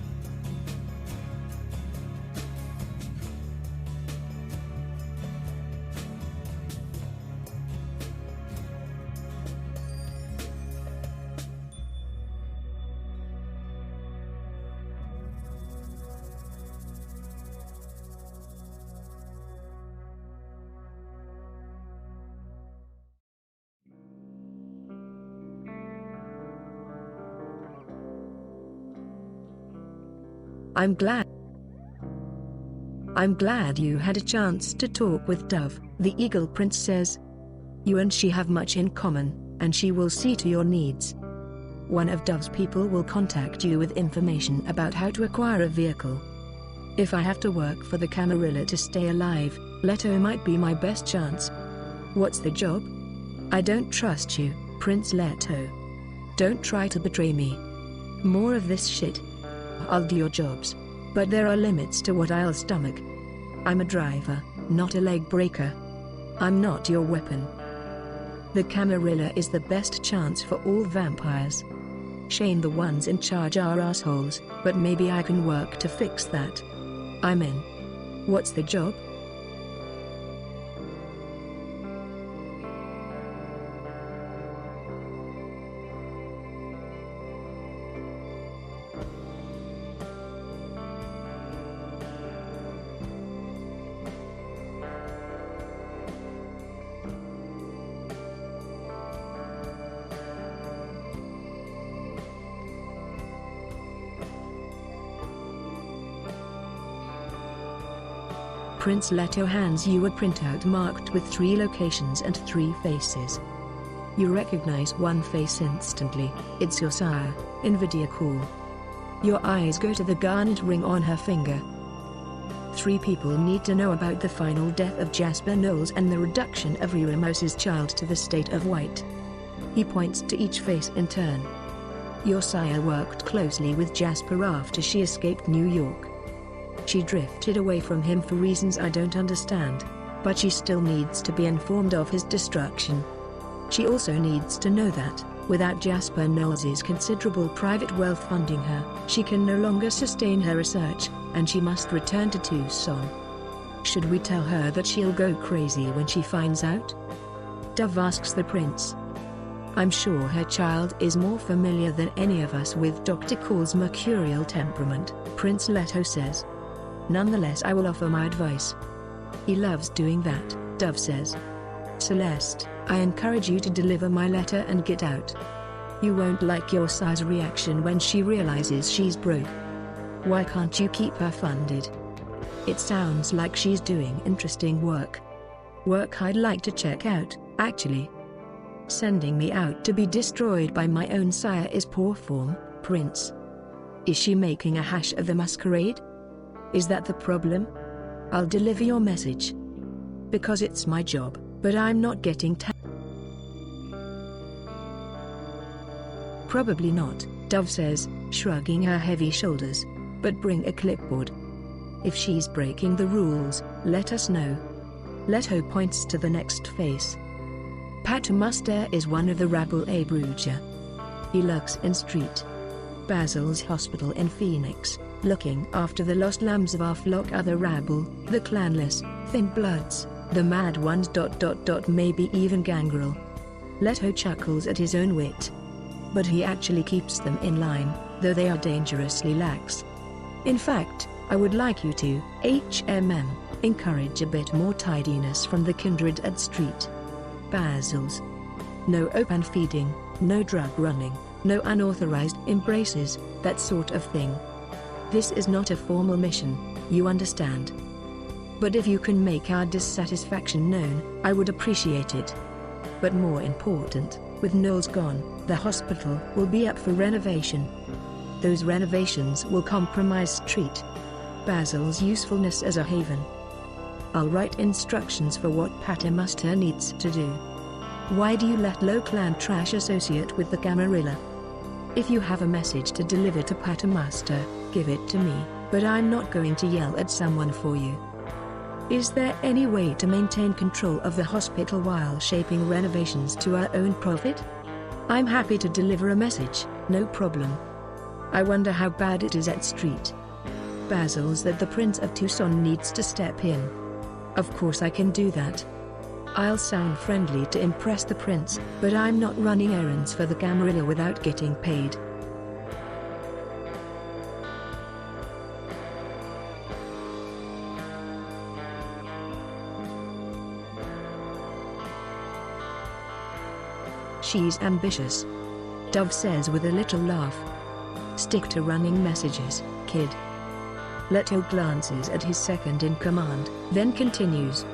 I'm glad you had a chance to talk with Dove," the Eagle Prince says. "You and she have much in common, and she will see to your needs. One of Dove's people will contact you with information about how to acquire a vehicle. If I have to work for the Camarilla to stay alive, Leto might be my best chance." "What's the job?" "I don't trust you, Prince Leto. Don't try to betray me. More of this shit. I'll do your jobs, but there are limits to what I'll stomach. I'm a driver, not a leg breaker. I'm not your weapon. The Camarilla is the best chance for all vampires. Shame the ones in charge are assholes, but maybe I can work to fix that. I'm in." "What's the job?" Prince Leto hands you a printout marked with 3 locations and 3 faces. You recognize one face instantly. It's your sire, Invidia Cool. Your eyes go to the garnet ring on her finger. 3 people need to know about the final death of Jasper Knowles and the reduction of Ramos's child to the state of white. He points to each face in turn. Your sire worked closely with Jasper after she escaped New York. She drifted away from him for reasons I don't understand, but she still needs to be informed of his destruction. She also needs to know that, Without Jasper Knowles's considerable private wealth funding her, she can no longer sustain her research, and she must return to Tucson. Should we tell her that she'll go crazy when she finds out? Dove asks the prince. I'm sure her child is more familiar than any of us with Dr. Call's mercurial temperament, Prince Leto says. Nonetheless, I will offer my advice. He loves doing that, Dove says. Celeste, I encourage you to deliver my letter and get out. You won't like your sire's reaction when she realizes she's broke. Why can't you keep her funded? It sounds like she's doing interesting work. Work I'd like to check out, actually. Sending me out to be destroyed by my own sire is poor form, Prince. Is she making a hash of the Masquerade? Is that the problem? I'll deliver your message. Because it's my job, but I'm not getting Probably not, Dove says, shrugging her heavy shoulders. But bring a clipboard. If she's breaking the rules, let us know. Leto points to the next face. Patamuster is one of the rabble a Bruja. He lurks in Street Basil's hospital in Phoenix, looking after the lost lambs of our flock. Other rabble, the clanless, thin bloods, the mad ones. Maybe even Gangrel. Leto chuckles at his own wit. But he actually keeps them in line, though they are dangerously lax. In fact, I would like you to, encourage a bit more tidiness from the kindred at Street Basil's. No open feeding, no drug running, no unauthorized embraces, that sort of thing. This is not a formal mission, you understand. But if you can make our dissatisfaction known, I would appreciate it. But more important, with Knowles gone, the hospital will be up for renovation. Those renovations will compromise Street Basil's usefulness as a haven. I'll write instructions for what Patamuster needs to do. Why do you let low clan trash associate with the Camarilla? If you have a message to deliver to Patamuster, give it to me, but I'm not going to yell at someone for you. Is there any way to maintain control of the hospital while shaping renovations to our own profit? I'm happy to deliver a message, no problem. I wonder how bad it is at Street Basil's that the Prince of Tucson needs to step in. Of course I can do that. I'll sound friendly to impress the prince, but I'm not running errands for the Camarilla without getting paid. She's ambitious, Dove says with a little laugh. Stick to running messages, kid. Leto glances at his second-in-command, then continues.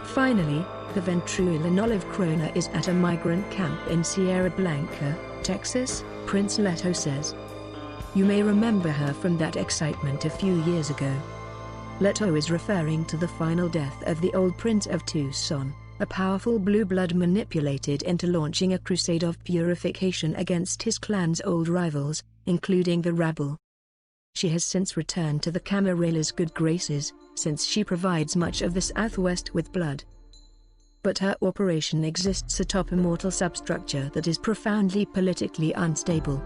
Finally, the Ventrulin Olive Crona is at a migrant camp in Sierra Blanca, Texas, Prince Leto says. You may remember her from that excitement a few years ago. Leto is referring to the final death of the old Prince of Tucson, a powerful blue blood manipulated into launching a crusade of purification against his clan's old rivals, including the rabble. She has since returned to the Camarilla's good graces, since she provides much of the Southwest with blood. But her operation exists atop a mortal substructure that is profoundly politically unstable.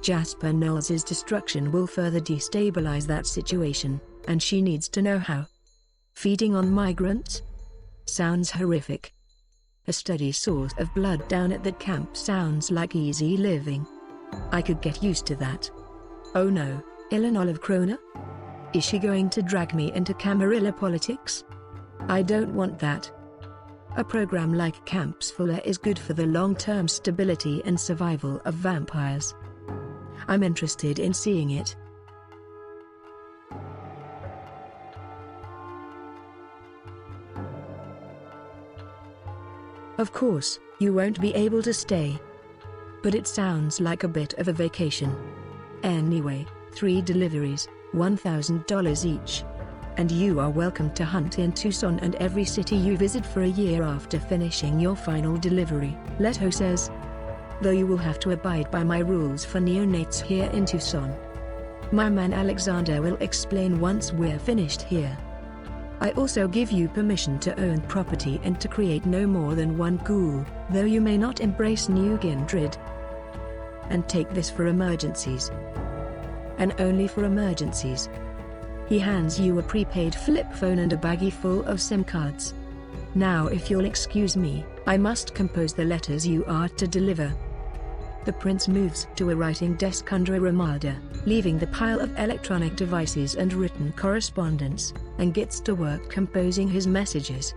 Jasper Knowles's destruction will further destabilize that situation, and she needs to know how. Feeding on migrants? Sounds horrific. A steady source of blood down at that camp sounds like easy living. I could get used to that. Oh no, Ilan Olive Crona? Is she going to drag me into Camarilla politics? I don't want that. A program like Camps Fuller is good for the long-term stability and survival of vampires. I'm interested in seeing it. Of course, you won't be able to stay. But it sounds like a bit of a vacation. Anyway, 3 deliveries, $1,000 each. And you are welcome to hunt in Tucson and every city you visit for a year after finishing your final delivery, Leto says. Though you will have to abide by my rules for neonates here in Tucson. My man Alexander will explain once we're finished here. I also give you permission to own property and to create no more than 1 ghoul, though you may not embrace new kindred. and take this for emergencies. And only for emergencies. He hands you a prepaid flip phone and a baggie full of SIM cards. Now if you'll excuse me, I must compose the letters you are to deliver. The prince moves to a writing desk under a ramada, leaving the pile of electronic devices and written correspondence, and gets to work composing his messages.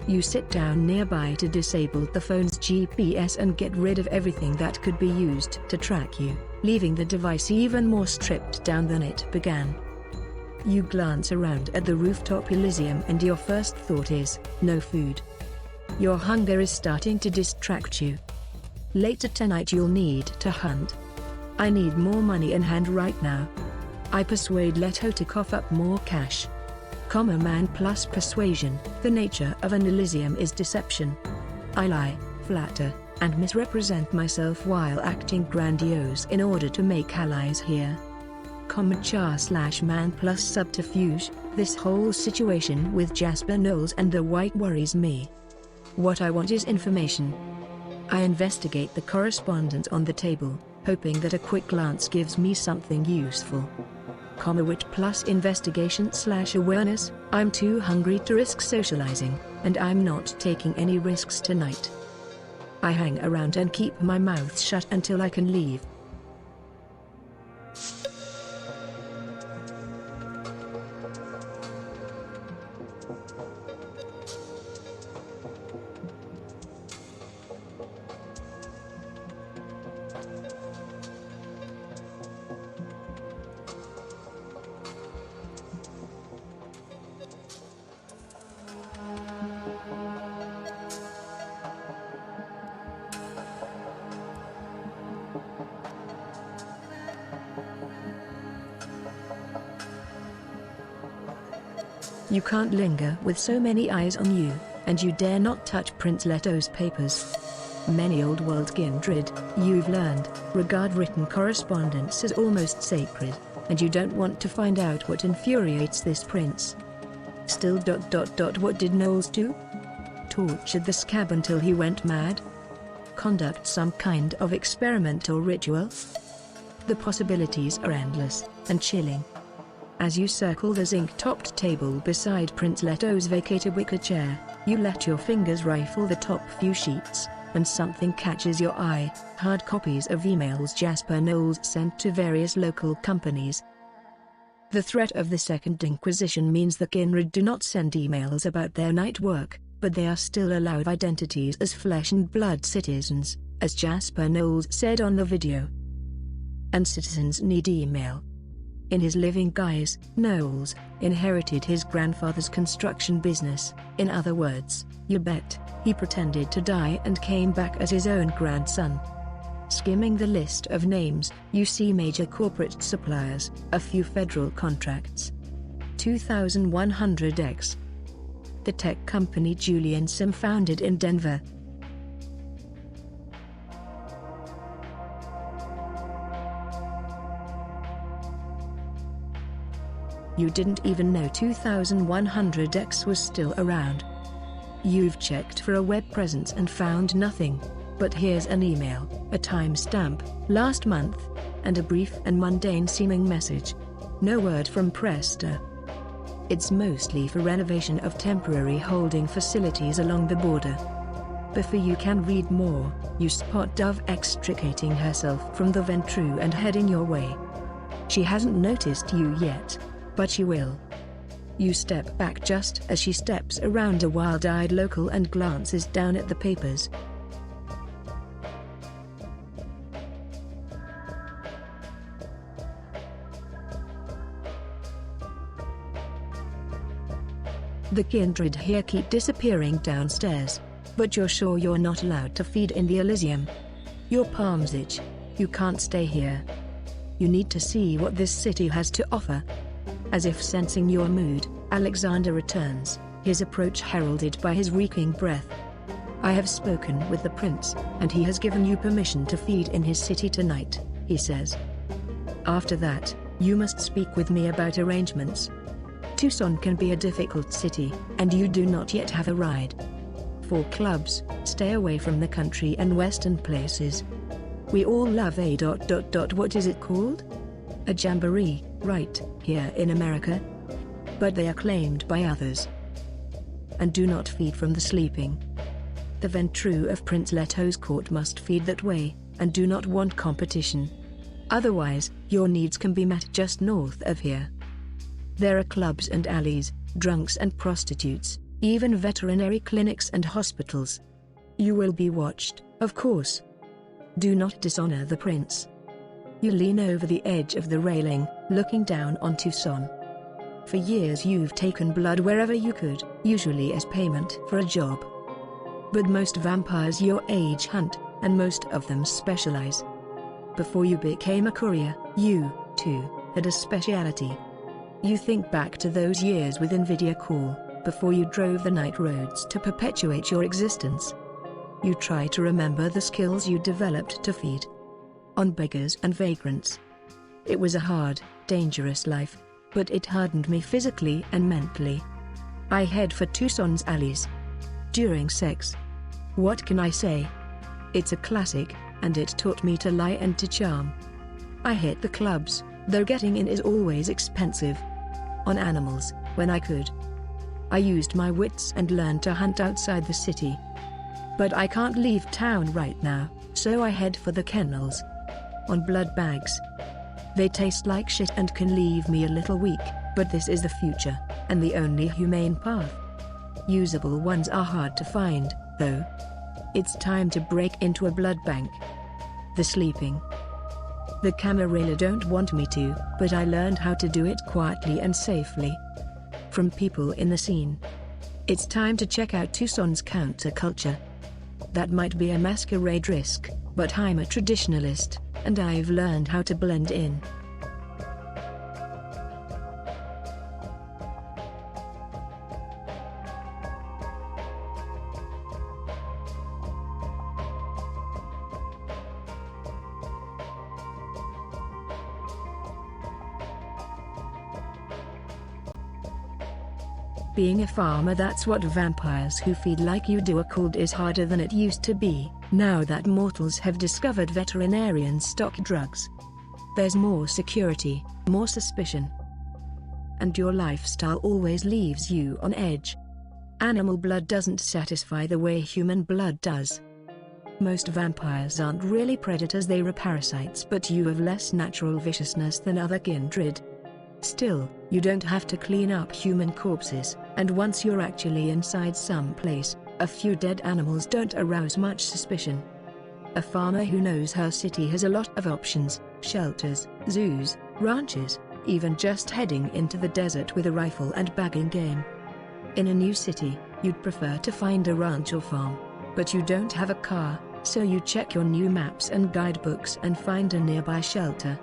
You sit down nearby to disable the phone's GPS and get rid of everything that could be used to track you, leaving the device even more stripped down than it began. You glance around at the rooftop Elysium and your first thought is, no food. Your hunger is starting to distract you. Later tonight you'll need to hunt. I need more money in hand right now. I persuade Leto to cough up more cash. Man plus persuasion. The nature of an Elysium is deception. I lie, flatter, and misrepresent myself while acting grandiose in order to make allies here. Char/man plus subterfuge. This whole situation with Jasper Knowles and the White worries me. What I want is information. I investigate the correspondence on the table, hoping that a quick glance gives me something useful. Wit plus investigation/awareness. I'm too hungry to risk socializing, and I'm not taking any risks tonight. I hang around and keep my mouth shut until I can leave. You can't linger with so many eyes on you, and you dare not touch Prince Leto's papers. Many old-world Kindred, you've learned, regard written correspondence as almost sacred, and you don't want to find out what infuriates this prince. Still what did Knowles do? Tortured the scab until he went mad? Conduct some kind of experimental ritual? The possibilities are endless, and chilling. As you circle the zinc-topped table beside Prince Leto's vacated wicker chair, you let your fingers rifle the top few sheets, and something catches your eye: hard copies of emails Jasper Knowles sent to various local companies. The threat of the Second Inquisition means the Kindred do not send emails about their night work, but they are still allowed identities as flesh and blood citizens, as Jasper Knowles said on the video. And citizens need email. In his living guise, Knowles inherited his grandfather's construction business. In other words, you bet, he pretended to die and came back as his own grandson. Skimming the list of names, you see major corporate suppliers, a few federal contracts. 2100X. The tech company Julian Sim founded in Denver. You didn't even know 2100X was still around. You've checked for a web presence and found nothing. But here's an email, a timestamp, last month, and a brief and mundane-seeming message. No word from Presta. It's mostly for renovation of temporary holding facilities along the border. Before you can read more, you spot Dove extricating herself from the Ventru and heading your way. She hasn't noticed you yet, but she will. You step back just as she steps around a wild-eyed local and glances down at the papers. The Kindred here keep disappearing downstairs, but you're sure you're not allowed to feed in the Elysium. Your palms itch. You can't stay here. You need to see what this city has to offer. As if sensing your mood, Alexander returns, his approach heralded by his reeking breath. I have spoken with the prince, and he has given you permission to feed in his city tonight, he says. After that, you must speak with me about arrangements. Tucson can be a difficult city, and you do not yet have a ride. For clubs, stay away from the country and western places. We all love a ... What is it called? A jamboree, right, here in America? But they are claimed by others. And do not feed from the sleeping. The Ventru of Prince Leto's court must feed that way, and do not want competition. Otherwise, your needs can be met just north of here. There are clubs and alleys, drunks and prostitutes, even veterinary clinics and hospitals. You will be watched, of course. Do not dishonor the prince. You lean over the edge of the railing, looking down on Tucson. For years you've taken blood wherever you could, usually as payment for a job. But most vampires your age hunt, and most of them specialize. Before you became a courier, you, too, had a specialty. You think back to those years with Nvidia Cool, before you drove the night roads to perpetuate your existence. You try to remember the skills you developed to feed on beggars and vagrants. It was a hard, dangerous life, but it hardened me physically and mentally. I head for Tucson's alleys. During sex. What can I say? It's a classic, and it taught me to lie and to charm. I hit the clubs, though getting in is always expensive. On animals, when I could. I used my wits and learned to hunt outside the city. But I can't leave town right now, so I head for the kennels. On blood bags. They taste like shit and can leave me a little weak, but this is the future, and the only humane path. Usable ones are hard to find, though. It's time to break into a blood bank. The sleeping. The Camarilla don't want me to, but I learned how to do it quietly and safely. From people in the scene. It's time to check out Tucson's counterculture. That might be a masquerade risk, but I'm a traditionalist, and I've learned how to blend in. Being a farmer, that's what vampires who feed like you do are called, is harder than it used to be, now that mortals have discovered veterinarian stock drugs. There's more security, more suspicion. And your lifestyle always leaves you on edge. Animal blood doesn't satisfy the way human blood does. Most vampires aren't really predators, they are parasites, but you have less natural viciousness than other kindred. Still, you don't have to clean up human corpses, and once you're actually inside some place, a few dead animals don't arouse much suspicion. A farmer who knows her city has a lot of options: shelters, zoos, ranches, even just heading into the desert with a rifle and bagging game. In a new city, you'd prefer to find a ranch or farm, but you don't have a car, so you check your new maps and guidebooks and find a nearby shelter.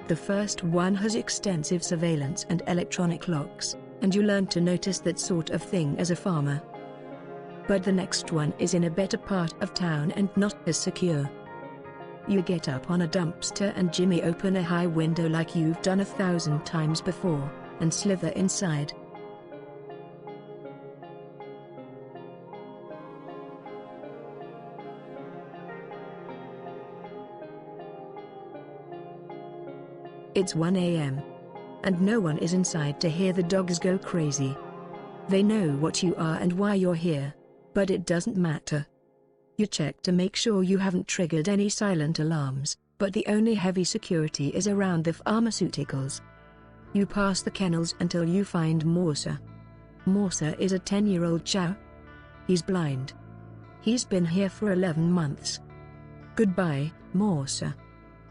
The first one has extensive surveillance and electronic locks, and you learn to notice that sort of thing as a farmer. But the next one is in a better part of town and not as secure. You get up on a dumpster and Jimmy open a high window like you've done 1,000 times before, and slither inside. It's 1 a.m. and no one is inside to hear the dogs go crazy. They know what you are and why you're here, but it doesn't matter. You check to make sure you haven't triggered any silent alarms, but the only heavy security is around the pharmaceuticals. You pass the kennels until you find Morsa. Morsa is a 10-year-old chow. He's blind. He's been here for 11 months. Goodbye, Morsa.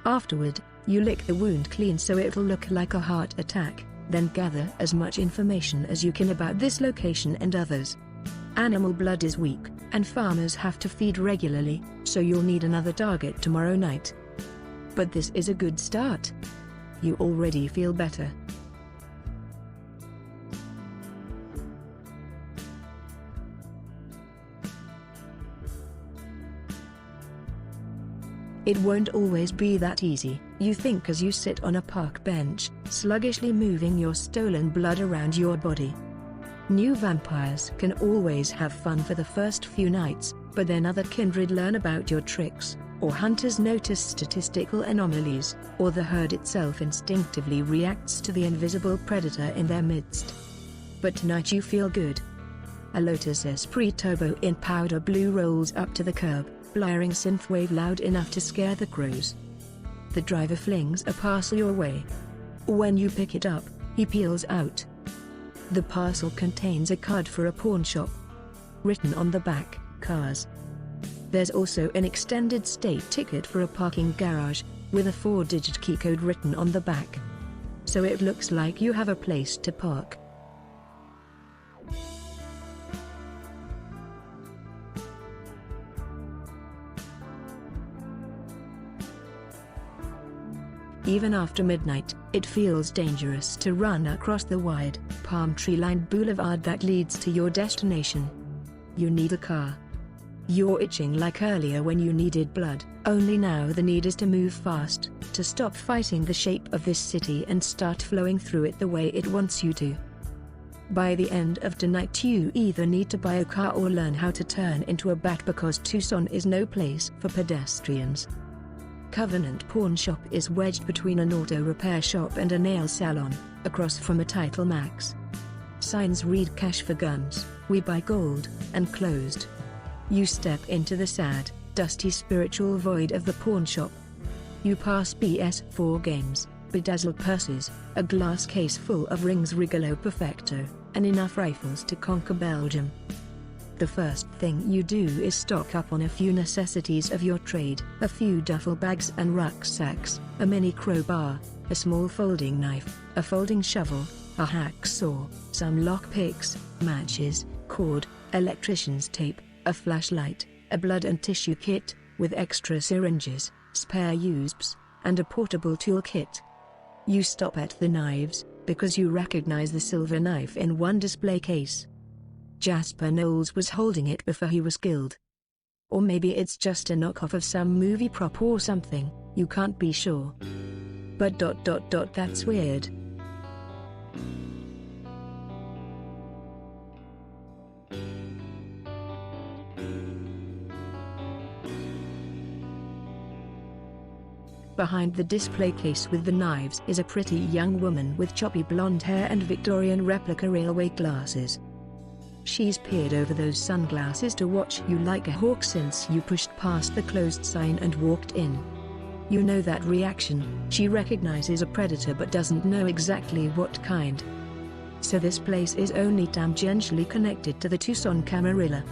Afterward, you lick the wound clean so it'll look like a heart attack, then gather as much information as you can about this location and others. Animal blood is weak, and farmers have to feed regularly, so you'll need another target tomorrow night. But this is a good start. You already feel better. It won't always be that easy, you think as you sit on a park bench, sluggishly moving your stolen blood around your body. New vampires can always have fun for the first few nights, but then other kindred learn about your tricks, or hunters notice statistical anomalies, or the herd itself instinctively reacts to the invisible predator in their midst. But tonight you feel good. A Lotus Esprit Turbo in powder blue rolls up to the curb, blaring synthwave loud enough to scare the crows. The driver flings a parcel your way. When you pick it up, he peels out. The parcel contains a card for a pawn shop. Written on the back, cars. There's also an extended stay ticket for a parking garage, with a 4-digit key code written on the back. So it looks like you have a place to park. Even after midnight, it feels dangerous to run across the wide, palm tree-lined boulevard that leads to your destination. You need a car. You're itching like earlier when you needed blood, only now the need is to move fast, to stop fighting the shape of this city and start flowing through it the way it wants you to. By the end of tonight you either need to buy a car or learn how to turn into a bat, because Tucson is no place for pedestrians. Covenant Pawn Shop is wedged between an auto repair shop and a nail salon, across from a Title Max. Signs read "Cash for Guns, We Buy Gold," and closed. You step into the sad, dusty spiritual void of the pawn shop. You pass PS4 games, bedazzled purses, a glass case full of rings Rigolo Perfecto, and enough rifles to conquer Belgium. The first thing you do is stock up on a few necessities of your trade, a few duffel bags and rucksacks, a mini crowbar, a small folding knife, a folding shovel, a hacksaw, some lockpicks, matches, cord, electrician's tape, a flashlight, a blood and tissue kit, with extra syringes, spare usps, and a portable toolkit. You stop at the knives, because you recognize the silver knife in one display case. Jasper Knowles was holding it before he was killed. Or maybe it's just a knockoff of some movie prop or something, you can't be sure. But that's weird. Behind the display case with the knives is a pretty young woman with choppy blonde hair and Victorian replica railway glasses. She's peered over those sunglasses to watch you like a hawk since you pushed past the closed sign and walked in. You know that reaction. She recognizes a predator but doesn't know exactly what kind. So this place is only tangentially connected to the Tucson Camarilla.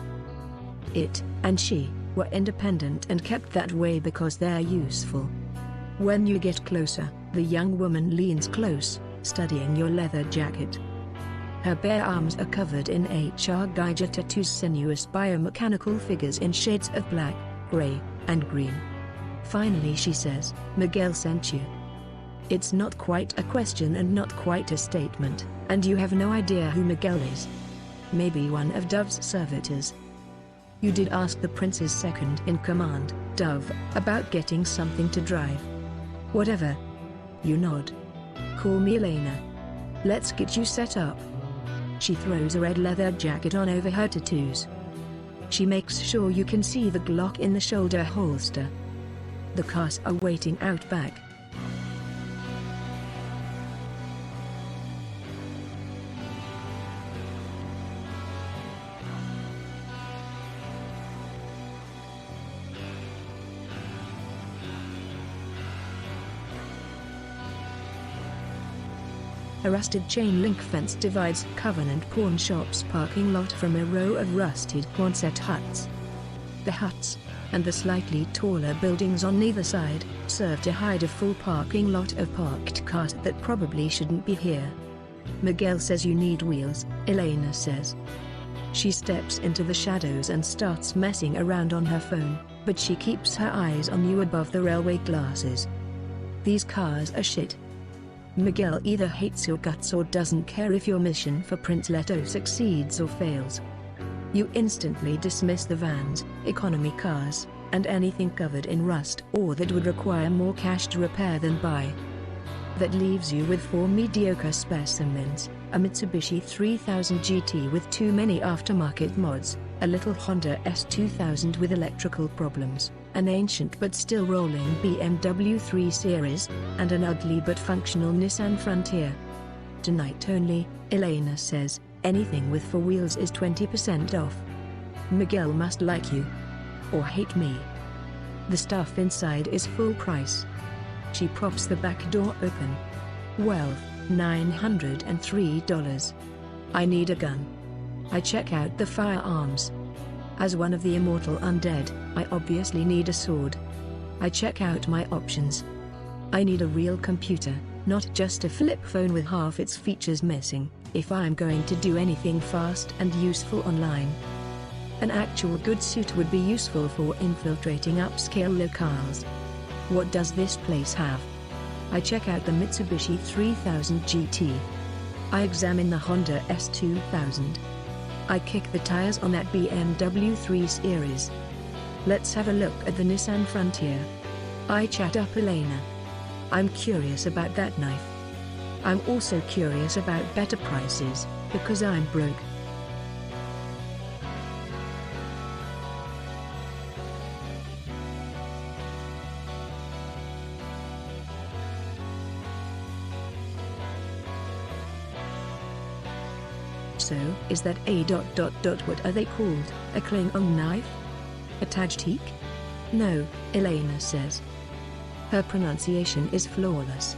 It, and she, were independent and kept that way because they're useful. When you get closer, the young woman leans close, studying your leather jacket. Her bare arms are covered in HR Geiger tattoos, sinuous biomechanical figures in shades of black, gray, and green. Finally she says, "Miguel sent you." It's not quite a question and not quite a statement, and you have no idea who Miguel is. Maybe one of Dove's servitors. You did ask the prince's second-in-command, Dove, about getting something to drive. Whatever. You nod. Call me Elena. Let's get you set up. She throws a red leather jacket on over her tattoos. She makes sure you can see the Glock in the shoulder holster. The cars are waiting out back. A rusted chain-link fence divides Covenant Pawn Shop's parking lot from a row of rusted Quonset huts. The huts, and the slightly taller buildings on either side, serve to hide a full parking lot of parked cars that probably shouldn't be here. Miguel says you need wheels, Elena says. She steps into the shadows and starts messing around on her phone, but she keeps her eyes on you above the railway glasses. These cars are shit. Miguel either hates your guts or doesn't care if your mission for Prince Leto succeeds or fails. You instantly dismiss the vans, economy cars, and anything covered in rust or that would require more cash to repair than buy. That leaves you with 4 mediocre specimens, a Mitsubishi 3000 GT with too many aftermarket mods, a little Honda S2000 with electrical problems, an ancient but still rolling BMW 3 Series, and an ugly but functional Nissan Frontier. Tonight only, Elena says, anything with 4 wheels is 20% off. Miguel must like you. Or hate me. The stuff inside is full price. She props the back door open. Well, $903. I need a gun. I check out the firearms. As one of the immortal undead, I obviously need a sword. I check out my options. I need a real computer, not just a flip phone with half its features missing, if I'm going to do anything fast and useful online. An actual good suit would be useful for infiltrating upscale locales. What does this place have? I check out the Mitsubishi 3000 GT. I examine the Honda S2000. I kick the tires on that BMW 3 Series. Let's have a look at the Nissan Frontier. I chat up Elena. I'm curious about that knife. I'm also curious about better prices, because I'm broke. So, is that what are they called, a Klingon knife? A Tajik? No, Elena says. Her pronunciation is flawless.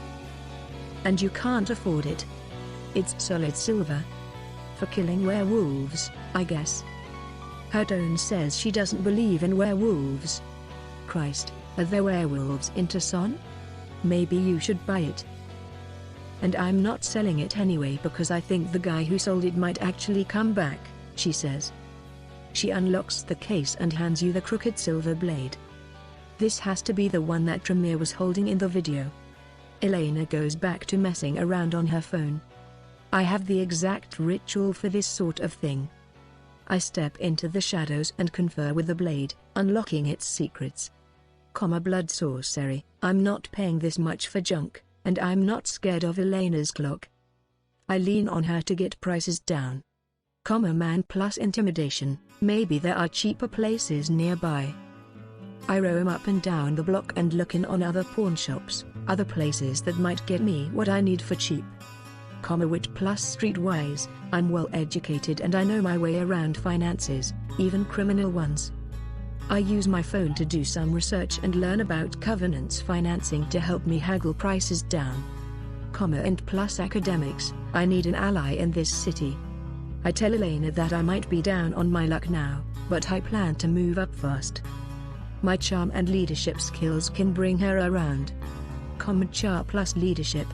And you can't afford it. It's solid silver. For killing werewolves, I guess. Her tone says she doesn't believe in werewolves. Christ, are there werewolves in Tucson? Maybe you should buy it. And I'm not selling it anyway because I think the guy who sold it might actually come back, she says. She unlocks the case and hands you the crooked silver blade. This has to be the one that Tremere was holding in the video. Elena goes back to messing around on her phone. I have the exact ritual for this sort of thing. I step into the shadows and confer with the blade, unlocking its secrets. Blood sorcery, I'm not paying this much for junk, and I'm not scared of Elena's clock. I lean on her to get prices down. Man plus intimidation, maybe there are cheaper places nearby. I roam up and down the block and look in on other pawn shops, other places that might get me what I need for cheap. Wit plus streetwise, I'm well educated and I know my way around finances, even criminal ones. I use my phone to do some research and learn about Covenant's financing to help me haggle prices down. And plus academics, I need an ally in this city. I tell Elena that I might be down on my luck now, but I plan to move up fast. My charm and leadership skills can bring her around. Charm plus leadership.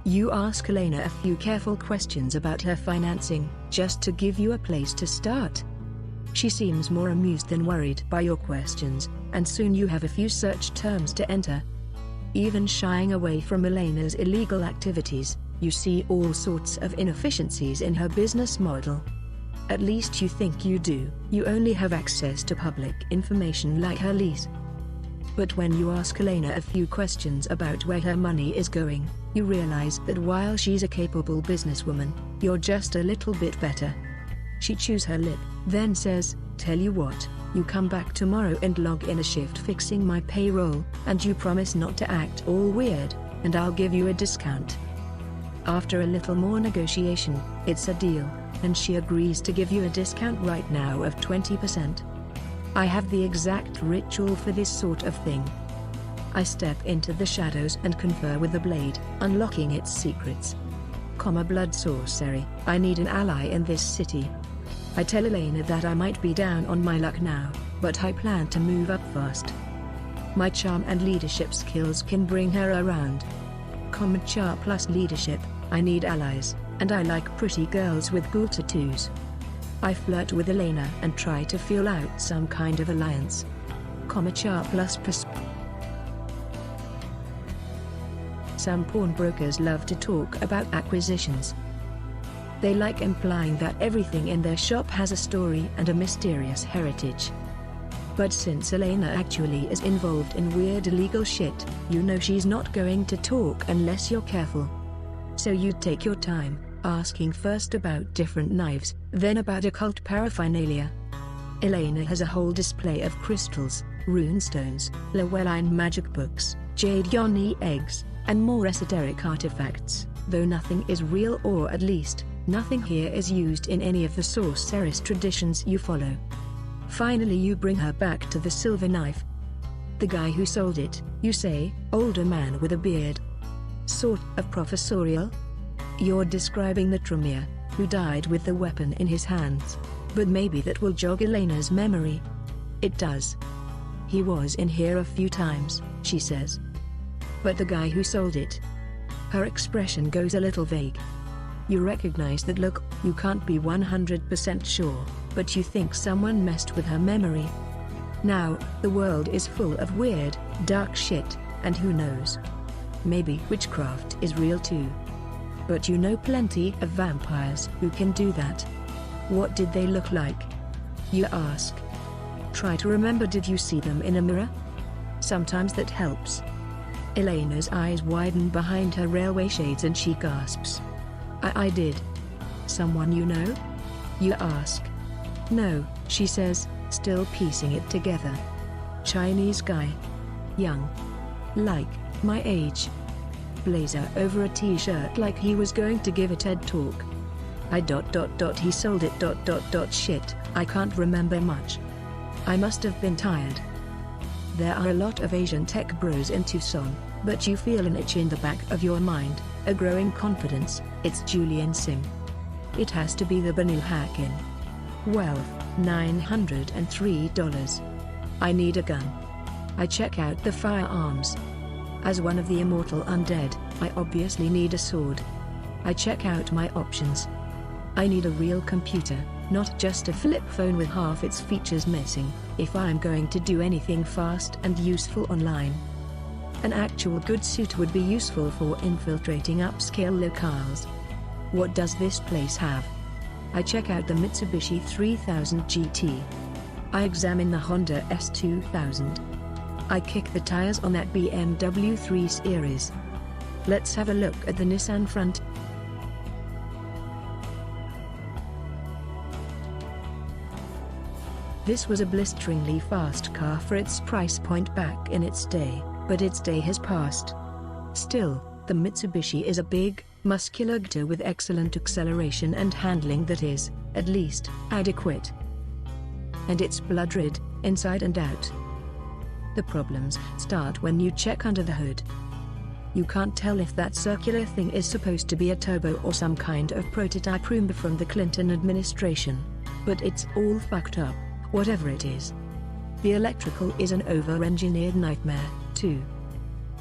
You ask Elena a few careful questions about her financing, just to give you a place to start. She seems more amused than worried by your questions, and soon you have a few search terms to enter. Even shying away from Elena's illegal activities, you see all sorts of inefficiencies in her business model. At least you think you do, you only have access to public information like her lease. But when you ask Elena a few questions about where her money is going, you realize that while she's a capable businesswoman, you're just a little bit better. She chews her lip, then says, "Tell you what, you come back tomorrow and log in a shift fixing my payroll, and you promise not to act all weird, and I'll give you a discount." After a little more negotiation, it's a deal, and she agrees to give you a discount right now of 20%. I have the exact ritual for this sort of thing. I step into the shadows and confer with the blade, unlocking its secrets. Blood sorcery, I need an ally in this city. I tell Elena that I might be down on my luck now, but I plan to move up fast. My charm and leadership skills can bring her around. Charm plus leadership, I need allies, and I like pretty girls with ghoul tattoos. I flirt with Elena and try to feel out some kind of alliance. Charm plus Some pawnbrokers love to talk about acquisitions. They like implying that everything in their shop has a story and a mysterious heritage. But since Elena actually is involved in weird illegal shit, you know she's not going to talk unless you're careful. So you take your time, asking first about different knives, then about occult paraphernalia. Elena has a whole display of crystals, runestones, Llewellyn magic books, jade yoni eggs, and more esoteric artifacts, though nothing is real, or at least, nothing here is used in any of the sorceress traditions you follow. Finally you bring her back to the silver knife. The guy who sold it, you say, older man with a beard. Sort of professorial? You're describing the Tremere, who died with the weapon in his hands. But maybe that will jog Elena's memory. It does. He was in here a few times, she says. But the guy who sold it? Her expression goes a little vague. You recognize that look. You can't be 100% sure, but you think someone messed with her memory. Now, the world is full of weird, dark shit, and who knows? Maybe witchcraft is real too. But you know plenty of vampires who can do that. What did they look like? You ask. Try to remember, did you see them in a mirror? Sometimes that helps. Elena's eyes widen behind her railway shades and she gasps. I did. Someone you know? You ask. No, she says, still piecing it together. Chinese guy. Young. Like my age. Blazer over a t-shirt like he was going to give a TED talk. He sold it. Shit, I can't remember much. I must have been tired. There are a lot of Asian tech bros in Tucson, but you feel an itch in the back of your mind, a growing confidence. It's Julian Sim. It has to be the Banu Hakin. Well, $903. I need a gun. I check out the firearms. As one of the immortal undead, I obviously need a sword. I check out my options. I need a real computer, not just a flip phone with half its features missing, if I'm going to do anything fast and useful online. An actual good suit would be useful for infiltrating upscale locales. What does this place have? I check out the Mitsubishi 3000 GT. I examine the Honda S2000. I kick the tires on that BMW 3 Series. Let's have a look at the Nissan front. This was a blisteringly fast car for its price point back in its day, but its day has passed. Still, the Mitsubishi is a big, muscular guitar with excellent acceleration and handling that is, at least, adequate. And it's blood red, inside and out. The problems start when you check under the hood. You can't tell if that circular thing is supposed to be a turbo or some kind of prototype Roomba from the Clinton administration. But it's all fucked up, whatever it is. The electrical is an over-engineered nightmare, too.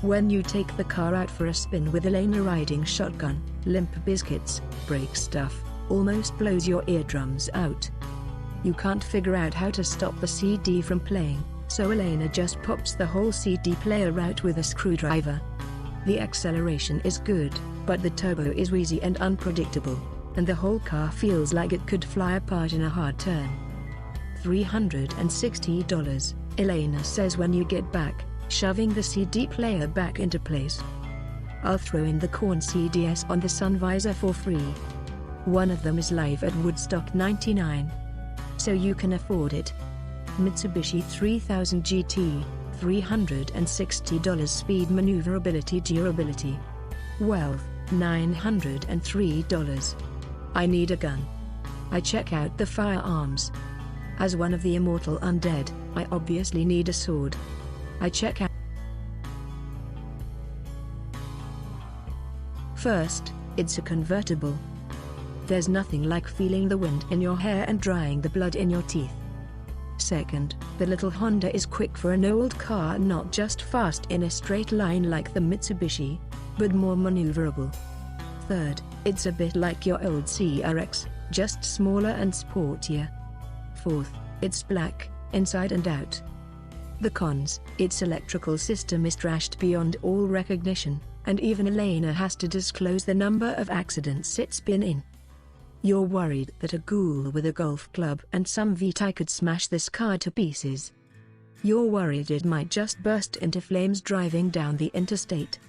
When you take the car out for a spin with Elena riding shotgun, Limp Bizkit's brake stuff almost blows your eardrums out. You can't figure out how to stop the CD from playing, so Elena just pops the whole CD player out with a screwdriver. The acceleration is good, but the turbo is wheezy and unpredictable, and the whole car feels like it could fly apart in a hard turn. $360, Elena says when you get back, shoving the CD player back into place. I'll throw in the Korn CDs on the sun visor for free. One of them is live at Woodstock '99. So you can afford it. Mitsubishi 3000 GT, $360 speed, maneuverability, durability. Wealth, $903. I need a gun. I check out the firearms. As one of the immortal undead, I obviously need a sword. I check out. First, it's a convertible. There's nothing like feeling the wind in your hair and drying the blood in your teeth. Second, the little Honda is quick for an old car, not just fast in a straight line like the Mitsubishi, but more maneuverable. Third, it's a bit like your old CRX, just smaller and sportier. Fourth, it's black, inside and out. The cons, its electrical system is trashed beyond all recognition, and even Elena has to disclose the number of accidents it's been in. You're worried that a ghoul with a golf club and some Vitae could smash this car to pieces. You're worried it might just burst into flames driving down the interstate.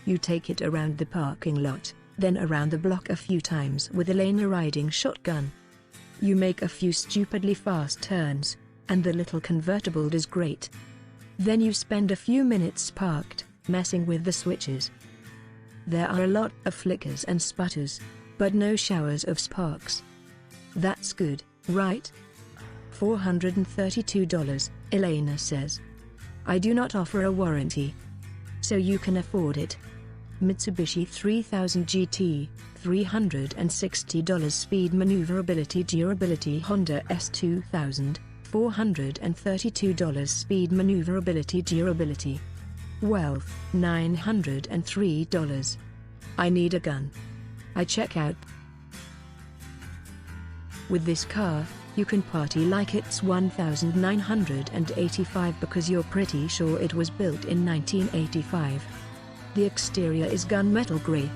You take it around the parking lot, then around the block a few times with Elena riding shotgun. You make a few stupidly fast turns, and the little convertible does great. Then you spend a few minutes parked, messing with the switches. There are a lot of flickers and sputters, but no showers of sparks. That's good, right? $432, Elena says. I do not offer a warranty. So you can afford it. Mitsubishi 3000 GT, $360 speed maneuverability durability Honda S2000, $432 speed maneuverability durability. Wealth, $903. I need a gun. I check out. With this car, you can party like it's 1985 because you're pretty sure it was built in 1985. The exterior is gunmetal grey,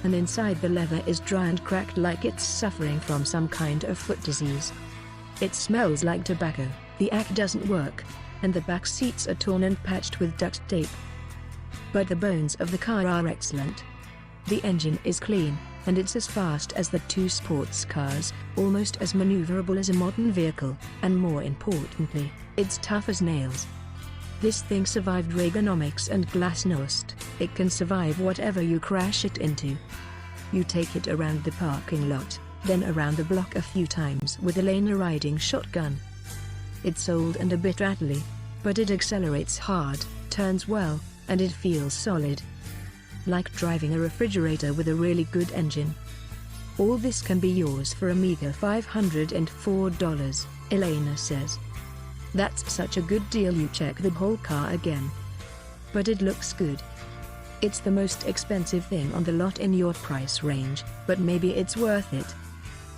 and inside the leather is dry and cracked like it's suffering from some kind of foot disease. It smells like tobacco, the AC doesn't work, and the back seats are torn and patched with duct tape. But the bones of the car are excellent. The engine is clean, and it's as fast as the two sports cars, almost as maneuverable as a modern vehicle, and more importantly, it's tough as nails. This thing survived Reaganomics and Glasnost. It can survive whatever you crash it into. You take it around the parking lot, then around the block a few times with Elena riding shotgun. It's old and a bit rattly, but it accelerates hard, turns well, and it feels solid. Like driving a refrigerator with a really good engine. All this can be yours for a meager $504, Elena says. That's such a good deal you check the whole car again. But it looks good. It's the most expensive thing on the lot in your price range, but maybe it's worth it.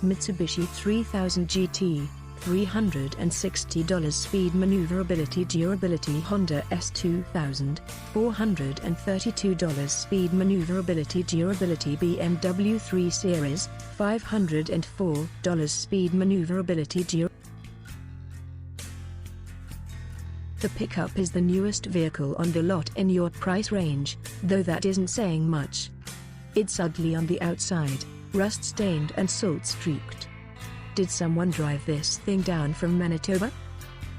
Mitsubishi 3000 GT, $360 speed maneuverability durability Honda S2000, $432 speed maneuverability durability BMW 3 Series, $504 speed maneuverability durability. The pickup is the newest vehicle on the lot in your price range, though that isn't saying much. It's ugly on the outside, rust-stained and salt-streaked. Did someone drive this thing down from Manitoba?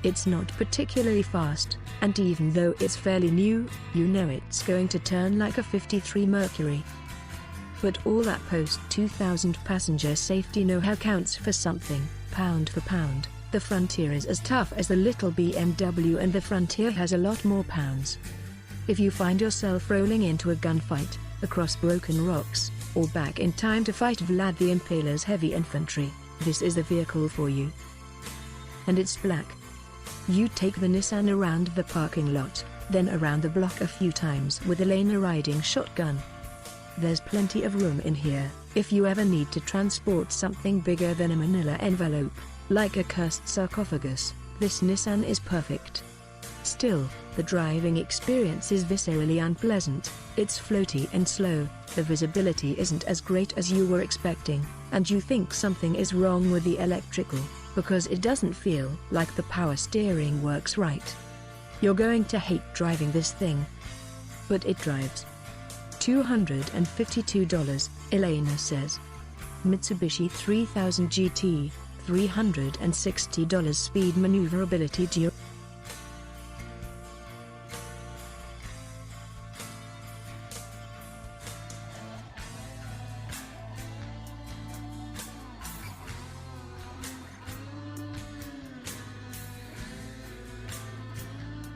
It's not particularly fast, and even though it's fairly new, you know it's going to turn like a '53 Mercury. But all that post-2000 passenger safety know-how counts for something, pound for pound. The Frontier is as tough as the little BMW, and the Frontier has a lot more pounds. If you find yourself rolling into a gunfight, across broken rocks, or back in time to fight Vlad the Impaler's heavy infantry, this is the vehicle for you. And it's black. You take the Nissan around the parking lot, then around the block a few times with Elena riding shotgun. There's plenty of room in here, if you ever need to transport something bigger than a manila envelope. Like a cursed sarcophagus, this Nissan is perfect. Still, the driving experience is viscerally unpleasant. It's floaty and slow, the visibility isn't as great as you were expecting, and you think something is wrong with the electrical, because it doesn't feel like the power steering works right. You're going to hate driving this thing. But it drives. $252, Elena says. Mitsubishi 3000 GT, $360 speed maneuverability durability.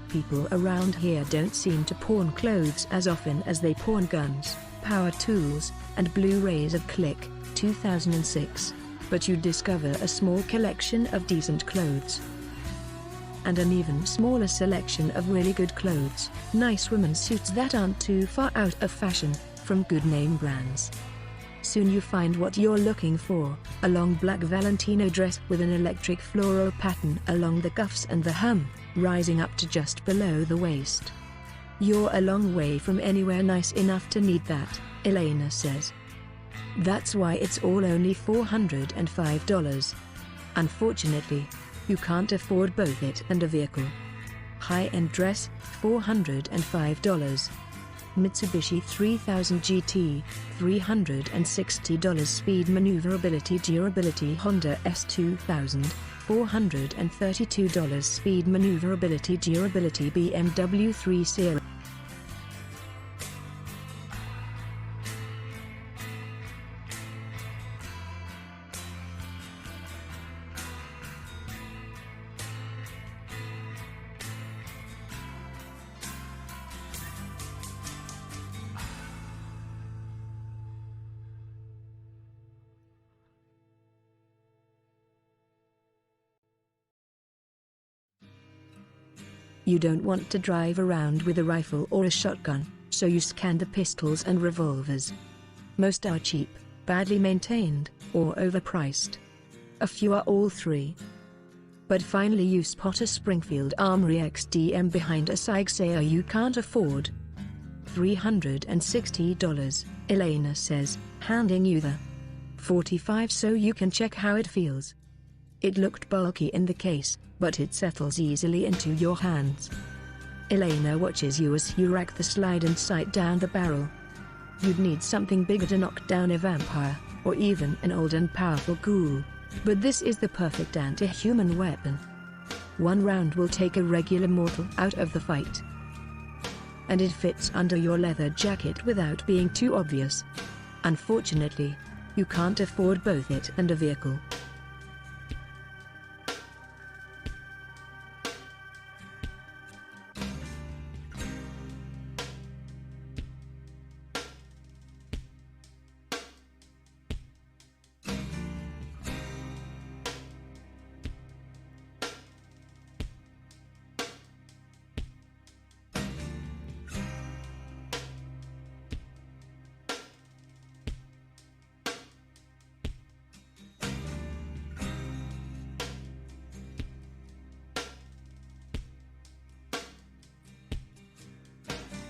People around here don't seem to pawn clothes as often as they pawn guns, power tools, and Blu-rays of Click, 2006. But you discover a small collection of decent clothes. And an even smaller selection of really good clothes, nice women's suits that aren't too far out of fashion, from good name brands. Soon you find what you're looking for, a long black Valentino dress with an electric floral pattern along the cuffs and the hem, rising up to just below the waist. You're a long way from anywhere nice enough to need that, Elena says. That's why it's all only $405. Unfortunately, you can't afford both it and a vehicle. High-end dress, $405. Mitsubishi 3000 GT, $360 speed maneuverability durability. Honda S2000, $432 speed maneuverability durability. BMW 3 Series. You don't want to drive around with a rifle or a shotgun, so you scan the pistols and revolvers. Most are cheap, badly maintained, or overpriced. A few are all three. But finally you spot a Springfield Armory XDM behind a Sigsair you can't afford. $360, Elena says, handing you the 45 so you can check how it feels. It looked bulky in the case, but it settles easily into your hands. Elena watches you as you rack the slide and sight down the barrel. You'd need something bigger to knock down a vampire, or even an old and powerful ghoul, but this is the perfect anti-human weapon. One round will take a regular mortal out of the fight. And it fits under your leather jacket without being too obvious. Unfortunately, you can't afford both it and a vehicle.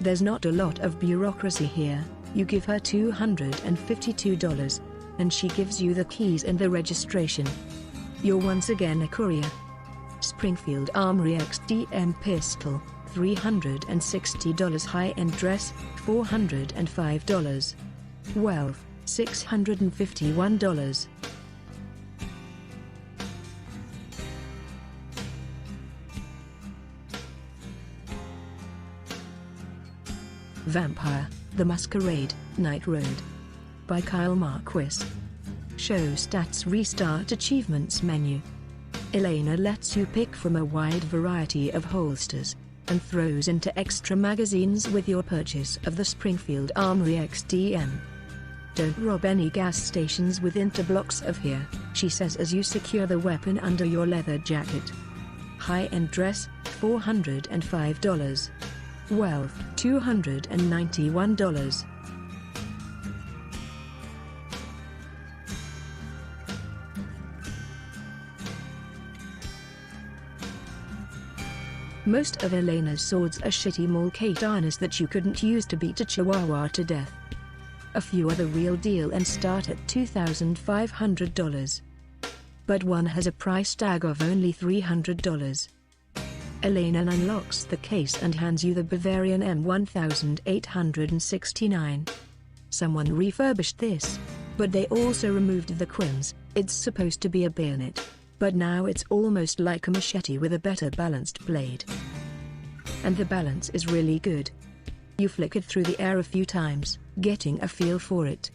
There's not a lot of bureaucracy here. You give her $252, and she gives you the keys and the registration. You're once again a courier. Springfield Armory XDM pistol, $360. High-end dress, $405. Wealth, $651. Vampire, The Masquerade, Night Road. By Kyle Marquis. Show stats. Restart achievements menu. Elena lets you pick from a wide variety of holsters, and throws into extra magazines with your purchase of the Springfield Armory XDM. Don't rob any gas stations within 2 blocks of here, she says as you secure the weapon under your leather jacket. High-end dress, $405. Wealth, $291. Most of Elena's swords are shitty mall katanas that you couldn't use to beat a chihuahua to death. A few are the real deal and start at $2,500. But one has a price tag of only $300. Elena unlocks the case and hands you the Bavarian M1869. Someone refurbished this, but they also removed the quims. It's supposed to be a bayonet, but now it's almost like a machete with a better balanced blade. And the balance is really good. You flick it through the air a few times, getting a feel for it.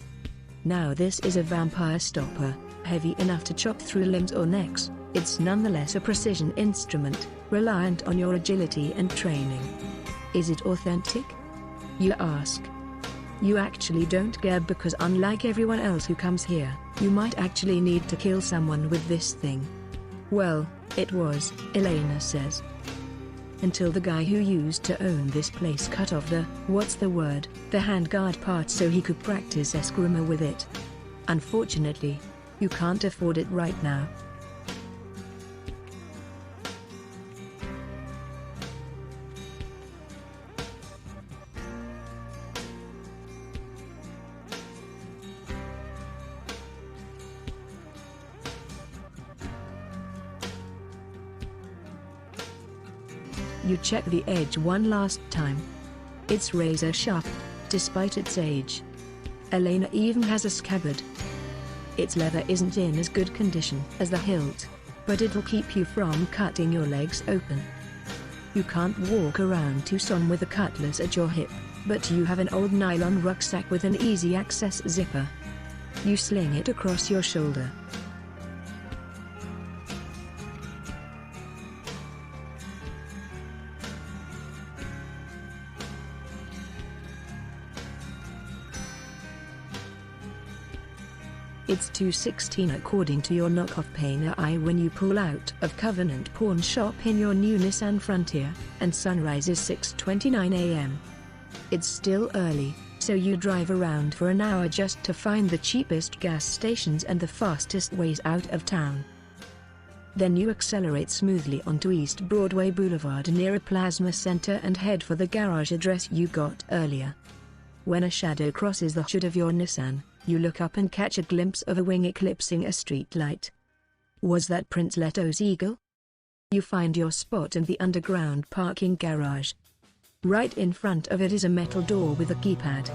Now this is a vampire stopper, heavy enough to chop through limbs or necks. It's nonetheless a precision instrument, reliant on your agility and training. Is it authentic? You ask. You actually don't care because unlike everyone else who comes here, you might actually need to kill someone with this thing. Well, it was, Elena says. Until the guy who used to own this place cut off the handguard part so he could practice eskrima with it. Unfortunately, you can't afford it right now. You check the edge one last time. It's razor sharp, despite its age. Elena even has a scabbard. Its leather isn't in as good condition as the hilt, but it'll keep you from cutting your legs open. You can't walk around Tucson with a cutlass at your hip, but you have an old nylon rucksack with an easy access zipper. You sling it across your shoulder. It's 2:16 according to your knockoff painter eye when you pull out of Covenant Pawn Shop in your new Nissan Frontier, and sunrise is 6:29 a.m. It's still early, so you drive around for an hour just to find the cheapest gas stations and the fastest ways out of town. Then you accelerate smoothly onto East Broadway Boulevard near a plasma center and head for the garage address you got earlier. When a shadow crosses the hood of your Nissan, you look up and catch a glimpse of a wing eclipsing a street light. Was that Prince Leto's eagle? You find your spot in the underground parking garage. Right in front of it is a metal door with a keypad.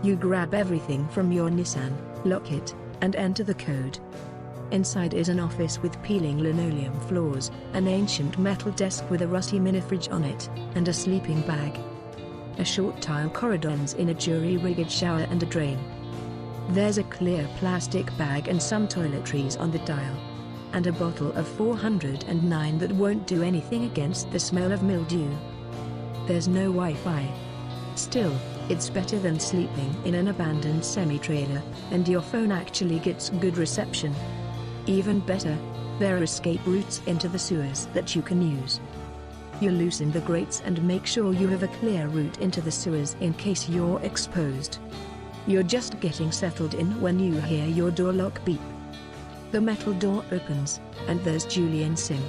You grab everything from your Nissan, lock it, and enter the code. Inside is an office with peeling linoleum floors, an ancient metal desk with a rusty mini-fridge on it, and a sleeping bag. A short tile corridor ends in a jury-rigged shower and a drain. There's a clear plastic bag and some toiletries on the dial. And a bottle of 409 that won't do anything against the smell of mildew. There's no Wi-Fi. Still, it's better than sleeping in an abandoned semi-trailer, and your phone actually gets good reception. Even better, there are escape routes into the sewers that you can use. You loosen the grates and make sure you have a clear route into the sewers in case you're exposed. You're just getting settled in when you hear your door lock beep. The metal door opens, and there's Julian Sim.